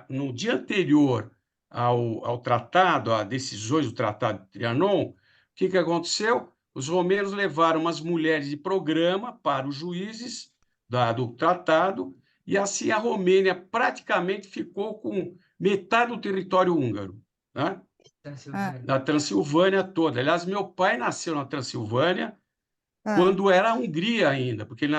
no dia anterior ao tratado, a decisões do Tratado de Trianon, o que aconteceu? Os romenos levaram umas mulheres de programa para os juízes do tratado, e assim a Romênia praticamente ficou com metade do território húngaro, né? Da Transilvânia toda. Aliás, meu pai nasceu na Transilvânia, quando era a Hungria ainda, porque ele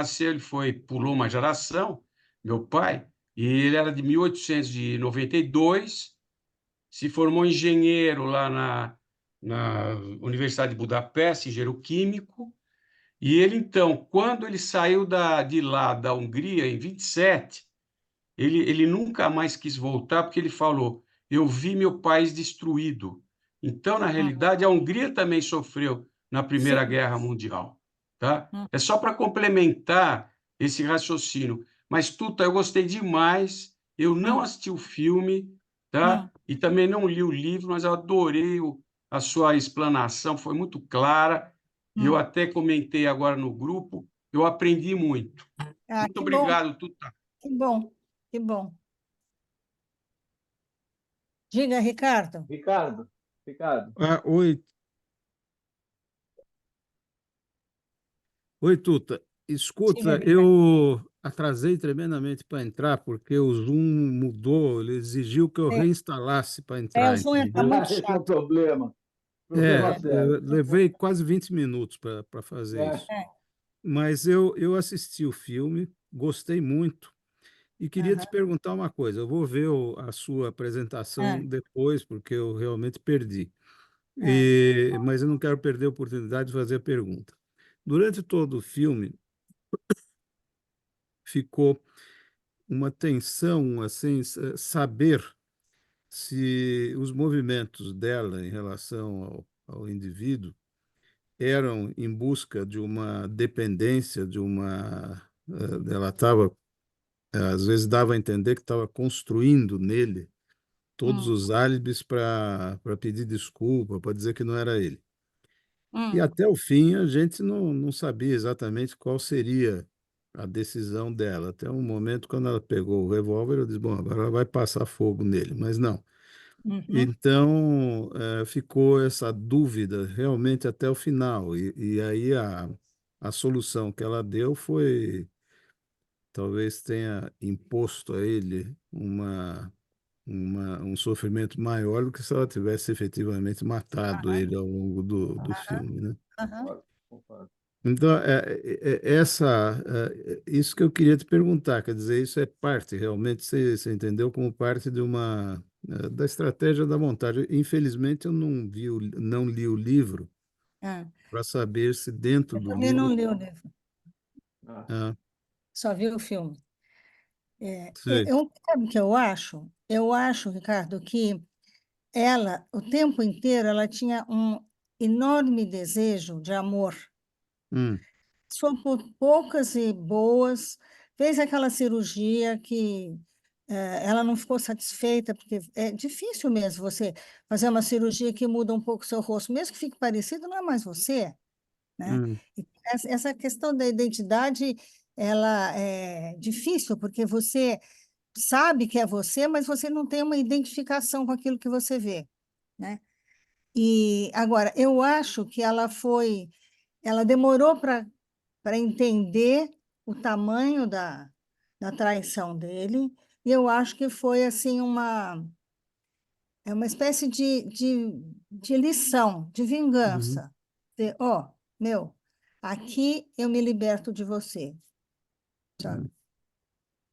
pulou uma geração, meu pai, e ele era de 1892, se formou engenheiro lá na Universidade de Budapeste, engenheiro químico, e ele, então, quando ele saiu de lá, da Hungria, em 27, ele nunca mais quis voltar, porque ele falou: eu vi meu país destruído. Então, na realidade, a Hungria também sofreu na Primeira Sim. Guerra Mundial. Tá? É só para complementar esse raciocínio. Mas, Tuta, eu gostei demais. Eu não assisti o filme, tá? E também não li o livro, mas eu adorei a sua explanação, foi muito clara. E eu até comentei agora no grupo, eu aprendi muito. Muito Que bom, obrigado, Tuta. que bom, que bom. Diga, Ricardo. Ricardo. Oi. Oi, Tuta. Escuta, Diga, Ricardo. eu atrasei tremendamente para entrar, porque o Zoom mudou, ele exigiu que eu reinstalasse para O entrar, Zoom está entendeu? muito Esse é o chato. problema. Problema Eu sério. levei quase 20 minutos para fazer isso. Mas eu assisti o filme, gostei muito, e queria te perguntar uma coisa. Eu vou ver a sua apresentação depois, porque eu realmente perdi. Mas eu não quero perder a oportunidade de fazer a pergunta. Durante todo o filme, ficou uma tensão, assim, saber se os movimentos dela em relação ao indivíduo eram em busca de uma dependência, ela estava, às vezes dava a entender que estava construindo nele todos Hum, os álibis para pedir desculpa, para dizer que não era ele. E hum, até o fim a gente não sabia exatamente qual seria a decisão dela. Até um momento, quando ela pegou o revólver, eu disse, bom, agora ela vai passar fogo nele, mas não. uhum, Então, ficou essa dúvida realmente até o final. E aí a solução que ela deu foi, talvez tenha imposto a ele um sofrimento maior do que se ela tivesse efetivamente matado aham, ele ao longo do aham, filme, né? aham. Concordo, concordo. Então, isso que eu queria te perguntar, quer dizer, isso é parte, realmente, você entendeu como parte de da estratégia da montagem. Infelizmente, eu não li o livro Ah, para saber se dentro eu do também não livro... li o livro, Ah, Ah, só vi o filme. sei. Sabe o que eu acho? Eu acho, Ricardo, que ela, o tempo inteiro, ela tinha um enorme desejo de amor. Hum, Só por poucas e boas, fez aquela cirurgia que ela não ficou satisfeita, porque é difícil mesmo você fazer uma cirurgia que muda um pouco o seu rosto, mesmo que fique parecido, não é mais você, né? hum, E essa questão da identidade, ela é difícil, porque você sabe que é você, mas você não tem uma identificação com aquilo que você vê, né? E agora, eu acho que ela demorou para entender o tamanho da traição dele, e eu acho que foi assim é uma espécie de lição, de uhum, vingança. Ó, meu, aqui eu me liberto de você, sabe? hum,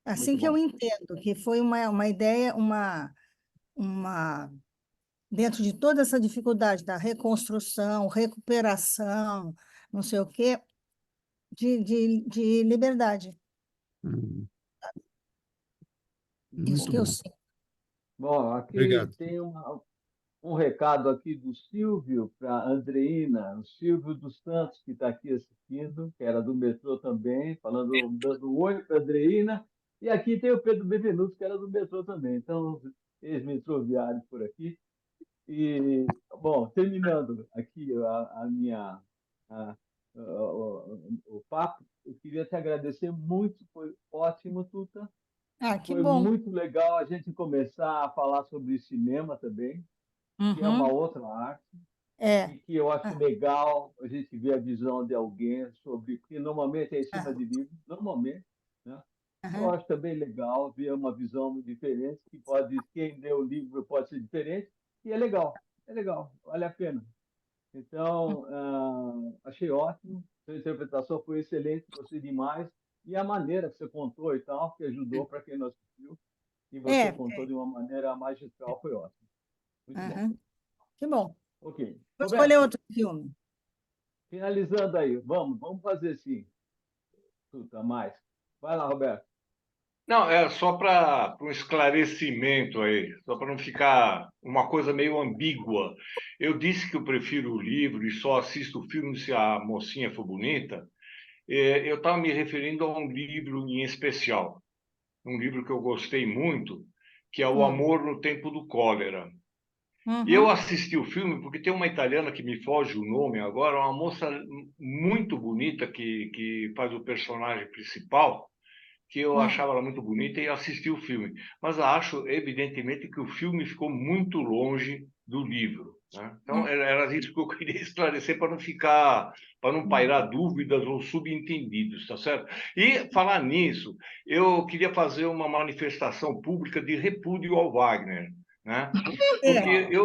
Assim muito que eu bom. entendo que foi uma ideia, uma dentro de toda essa dificuldade da reconstrução, recuperação, não sei o quê, de liberdade. hum. Isso Muito que eu bom. sei. Bom, aqui Obrigado. tem um recado aqui do Silvio para a Andreina, o Silvio dos Santos, que está aqui assistindo, que era do metrô também, falando, dando oi para a Andreina. E aqui tem o Pedro Bevenuto, que era do metrô também. Então, ex-metroviários por aqui. E, bom, terminando aqui a minha, a- o papo, eu queria te agradecer muito, foi ótimo, Tuta. Ah, que Foi bom. muito legal a gente começar a falar sobre cinema também, que é uma Uhum. outra arte, É. e que eu acho Ah, legal a gente ver a visão de alguém sobre, porque normalmente é em cima ah, de livro, normalmente, né? Eu aham. acho também legal ver uma visão diferente, que pode, quem lê o livro pode ser diferente, e é legal, vale a pena. Então, achei ótimo, sua interpretação foi excelente, gostei demais, e a maneira que você contou e tal, que ajudou para quem não assistiu, e você É. contou de uma maneira magistral, foi ótimo. Muito bom. Aham. Que bom. Ok. Vou escolher Roberto, outro filme. finalizando aí, vamos fazer sim, tudo mais. Vai lá, Roberto. Não, é só para um esclarecimento aí, só para não ficar uma coisa meio ambígua. Eu disse que eu prefiro o livro e só assisto o filme se a mocinha for bonita. Eu estava me referindo a um livro em especial, um livro que eu gostei muito, que é O Hum. Amor no Tempo do Cólera. E eu Uhum. assisti o filme porque tem uma italiana que me foge o nome agora, uma moça muito bonita que faz o personagem principal, que eu Hum. achava ela muito bonita e assisti o filme. Mas acho, evidentemente, que o filme ficou muito longe do livro, né? Então, Hum. era isso que eu queria esclarecer para não ficar, para não Hum. pairar dúvidas ou subentendidos, tá certo? E, falar nisso, eu queria fazer uma manifestação pública de repúdio ao Wagner, né? Porque É.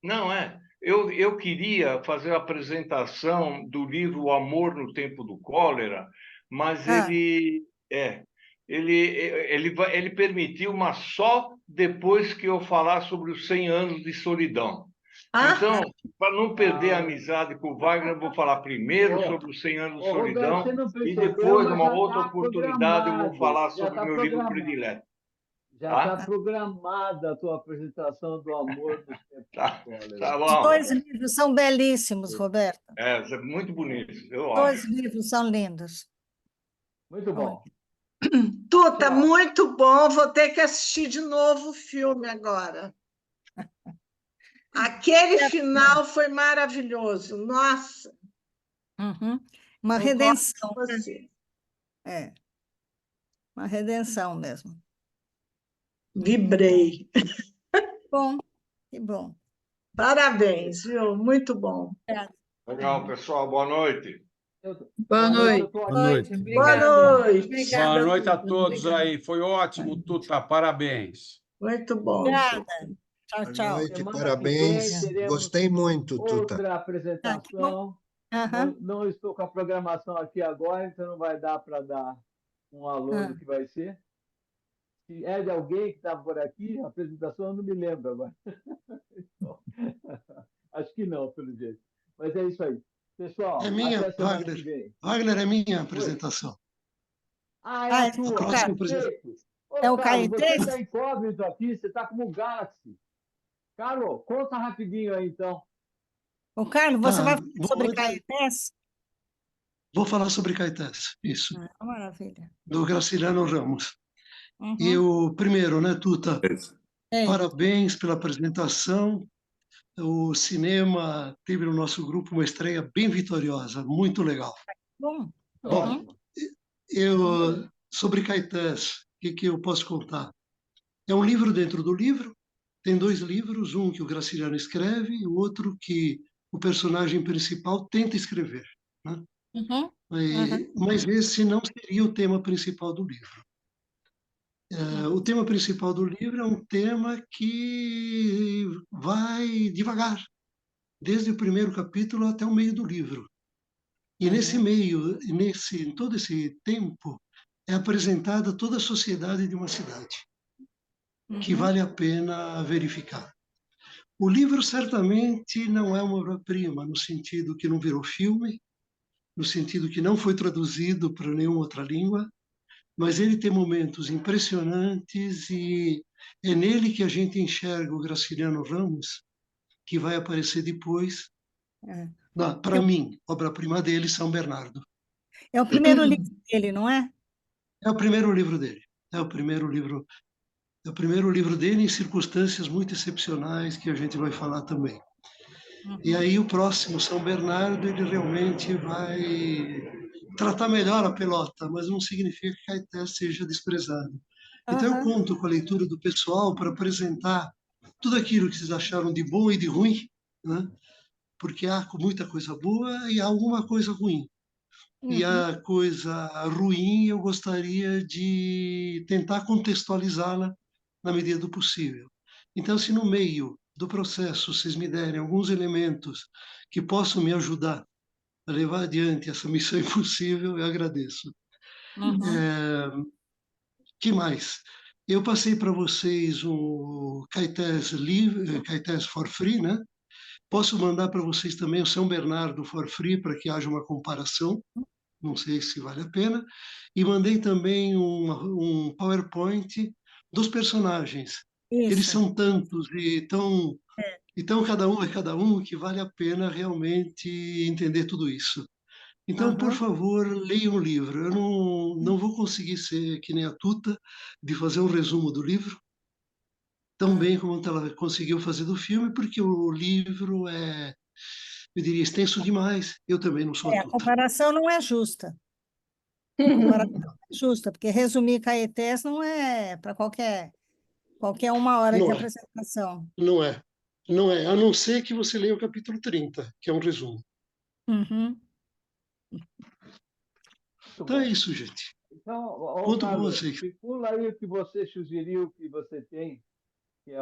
não é, eu queria fazer a apresentação do livro O Amor no Tempo do Cólera, mas Ah, é, ele permitiu, mas só depois que eu falar sobre os 100 anos de solidão. ah, Então, para não perder a Ah, amizade com o Wagner, eu vou falar primeiro ô, sobre os 100 anos de ô, Roberto, solidão você não e percebeu, depois, mas numa já outra está oportunidade, eu vou programado, falar já sobre o está meu livro programado. predileto. Já Tá? está programada a tua apresentação do Amor nos Tempos Tá, de Cólera. tá Os bom. dois livros são belíssimos, Roberto. É, muito bonito, eu Dois acho. livros são lindos. Muito bom. Tuta, Tchau. muito bom. Vou ter que assistir de novo o filme agora. Aquele final foi maravilhoso. Nossa, Uhum. Uma concordo redenção, com né? você. É, uma redenção mesmo. Vibrei. Bom, que bom. Parabéns, viu? Muito bom. Legal, pessoal, boa noite. Boa noite. eu tô Boa aqui. noite. Boa Obrigada. noite. Boa Obrigada, noite a Tuta. todos Obrigada. aí. Foi ótimo, Tuta. Parabéns. Muito bom. Obrigada. Tchau, Boa tchau. noite, Semana que parabéns. vem teremos Gostei muito, Tuta. outra Ah, que bom. apresentação. Aham. Não estou com a programação aqui agora, então não vai dar para dar um alô Ah. do que vai ser. Se é de alguém que estava por aqui, a apresentação eu não me lembro agora. Então, acho que não, pelo jeito. Mas é isso aí. Pessoal, É minha, até semana que Wagner. vem. Wagner, é minha Oi? apresentação. Ah, é Ah, a é A tua, o próxima Carlos. apresentação. perfeito. Ô, É o Carlos, você Caetés? está incógnito aqui, você está como um Galaxy. Carlos, conta rapidinho aí, então. O Carlos, você vai Tá, falar sobre Caetés? vou falar sobre Caetés, isso, Ah, maravilha. do Graciliano Ramos. E Uhum. o primeiro, né, Tuta? Ei, Parabéns pela apresentação. O cinema teve no nosso grupo uma estreia bem vitoriosa, muito legal. bom. Bom, Uhum. Ótimo. sobre Caetés, o que eu posso contar? É um livro dentro do livro, tem dois livros, um que o Graciliano escreve e o outro que o personagem principal tenta escrever, né? Uhum. Uhum. Mas esse não seria o tema principal do livro. O tema principal do livro é um tema que vai devagar, desde o primeiro capítulo até o meio do livro. E nesse meio, em todo esse tempo, é apresentada toda a sociedade de uma cidade, que Uhum. vale a pena verificar. O livro certamente não é uma obra-prima, no sentido que não virou filme, no sentido que não foi traduzido para nenhuma outra língua, mas ele tem momentos impressionantes e é nele que a gente enxerga o Graciliano Ramos, que vai aparecer depois. É. Para mim, obra-prima dele, São Bernardo. É o primeiro livro dele, não é? É o primeiro livro dele. É o primeiro livro dele em circunstâncias muito excepcionais que a gente vai falar também. E aí o próximo, São Bernardo, ele realmente vai tratar melhor a pelota, mas não significa que Caetés seja desprezado. Então eu conto com a leitura do pessoal para apresentar tudo aquilo que vocês acharam de bom e de ruim, né? Porque há muita coisa boa e há alguma coisa ruim. E a coisa ruim eu gostaria de tentar contextualizá-la na medida do possível. Então, se no meio do processo vocês me derem alguns elementos que possam me ajudar a levar adiante essa missão impossível, eu agradeço. Que mais? Eu passei para vocês o Caetés livre, Caetés for free, né? Posso mandar para vocês também o São Bernardo for free para que haja uma comparação. Não sei se vale a pena. E mandei também um PowerPoint dos personagens. Eles Isso. são tantos e tão cada um é cada um que vale a pena realmente entender tudo isso. Então, por favor, leiam o livro. Eu não vou conseguir ser que nem a Tuta, de fazer um resumo do livro, tão bem como ela conseguiu fazer do filme, porque o livro é, eu diria, extenso demais. Eu também não sou a A Tuta. comparação não é justa. A comparação não é justa, porque resumir Caetés não é para qualquer uma hora de Não é, apresentação. não é. Não é, a não ser que você leia o capítulo 30, que é um resumo. Uhum. Então é isso, gente. Então, Conto com Carlos, vocês. circula aí o que você sugeriu que você tem, que é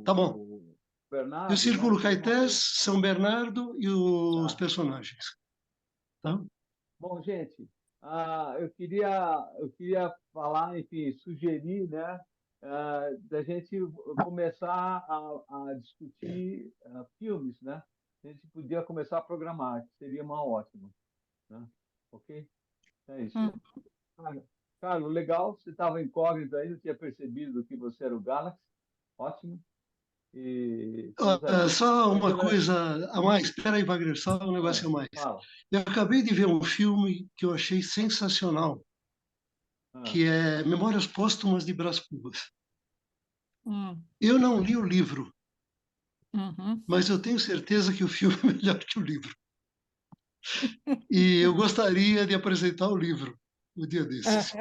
Tá bom. o Bernardo, Eu né? circulo Caetés, São Bernardo e os Tá. personagens. Tá? Bom, gente, eu queria falar, enfim, sugerir, né, da gente começar a discutir filmes, né? A gente podia começar a programar, que seria uma ótima, né? Ok? É isso. Carlos, legal, você estava incógnito aí, não tinha percebido que você era o Galaxy. Ótimo. E Só uma coisa a mais. Espera aí, Wagner, só um negócio a mais. fala. Eu acabei de ver um filme que eu achei sensacional, que é Memórias Póstumas de Brás Cubas. Eu não li o livro, mas eu tenho certeza que o filme é melhor que o livro. E eu gostaria de apresentar o livro um dia desses.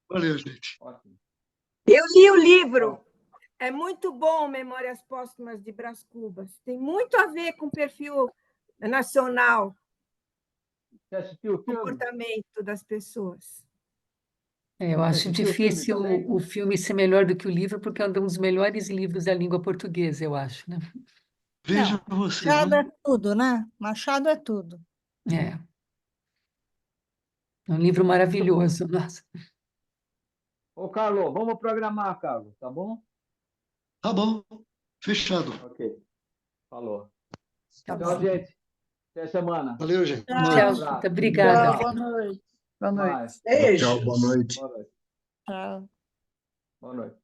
Valeu, gente. Ótimo. Eu li o livro. É muito bom Memórias Póstumas de Brás Cubas. Tem muito a ver com o perfil nacional, Você assistiu o filme? comportamento das pessoas. Eu acho assistiu o filme difícil também? o filme ser melhor do que o livro, porque é um dos melhores livros da língua portuguesa, eu acho, né? Veja Não, você, Machado né? é tudo, né? Machado é tudo. É. É um livro maravilhoso, nossa. Ô, Carlos, vamos programar, Carlos, tá bom? Tá bom, fechado. Ok, falou. Tá Tchau, bom. gente. Até semana. Valeu, gente. Tchau, Abraço. Tuta, obrigada. Tchau. Boa noite. Boa Até noite. mais. Beijo. Tchau, boa noite. Boa noite. Tchau. Boa noite.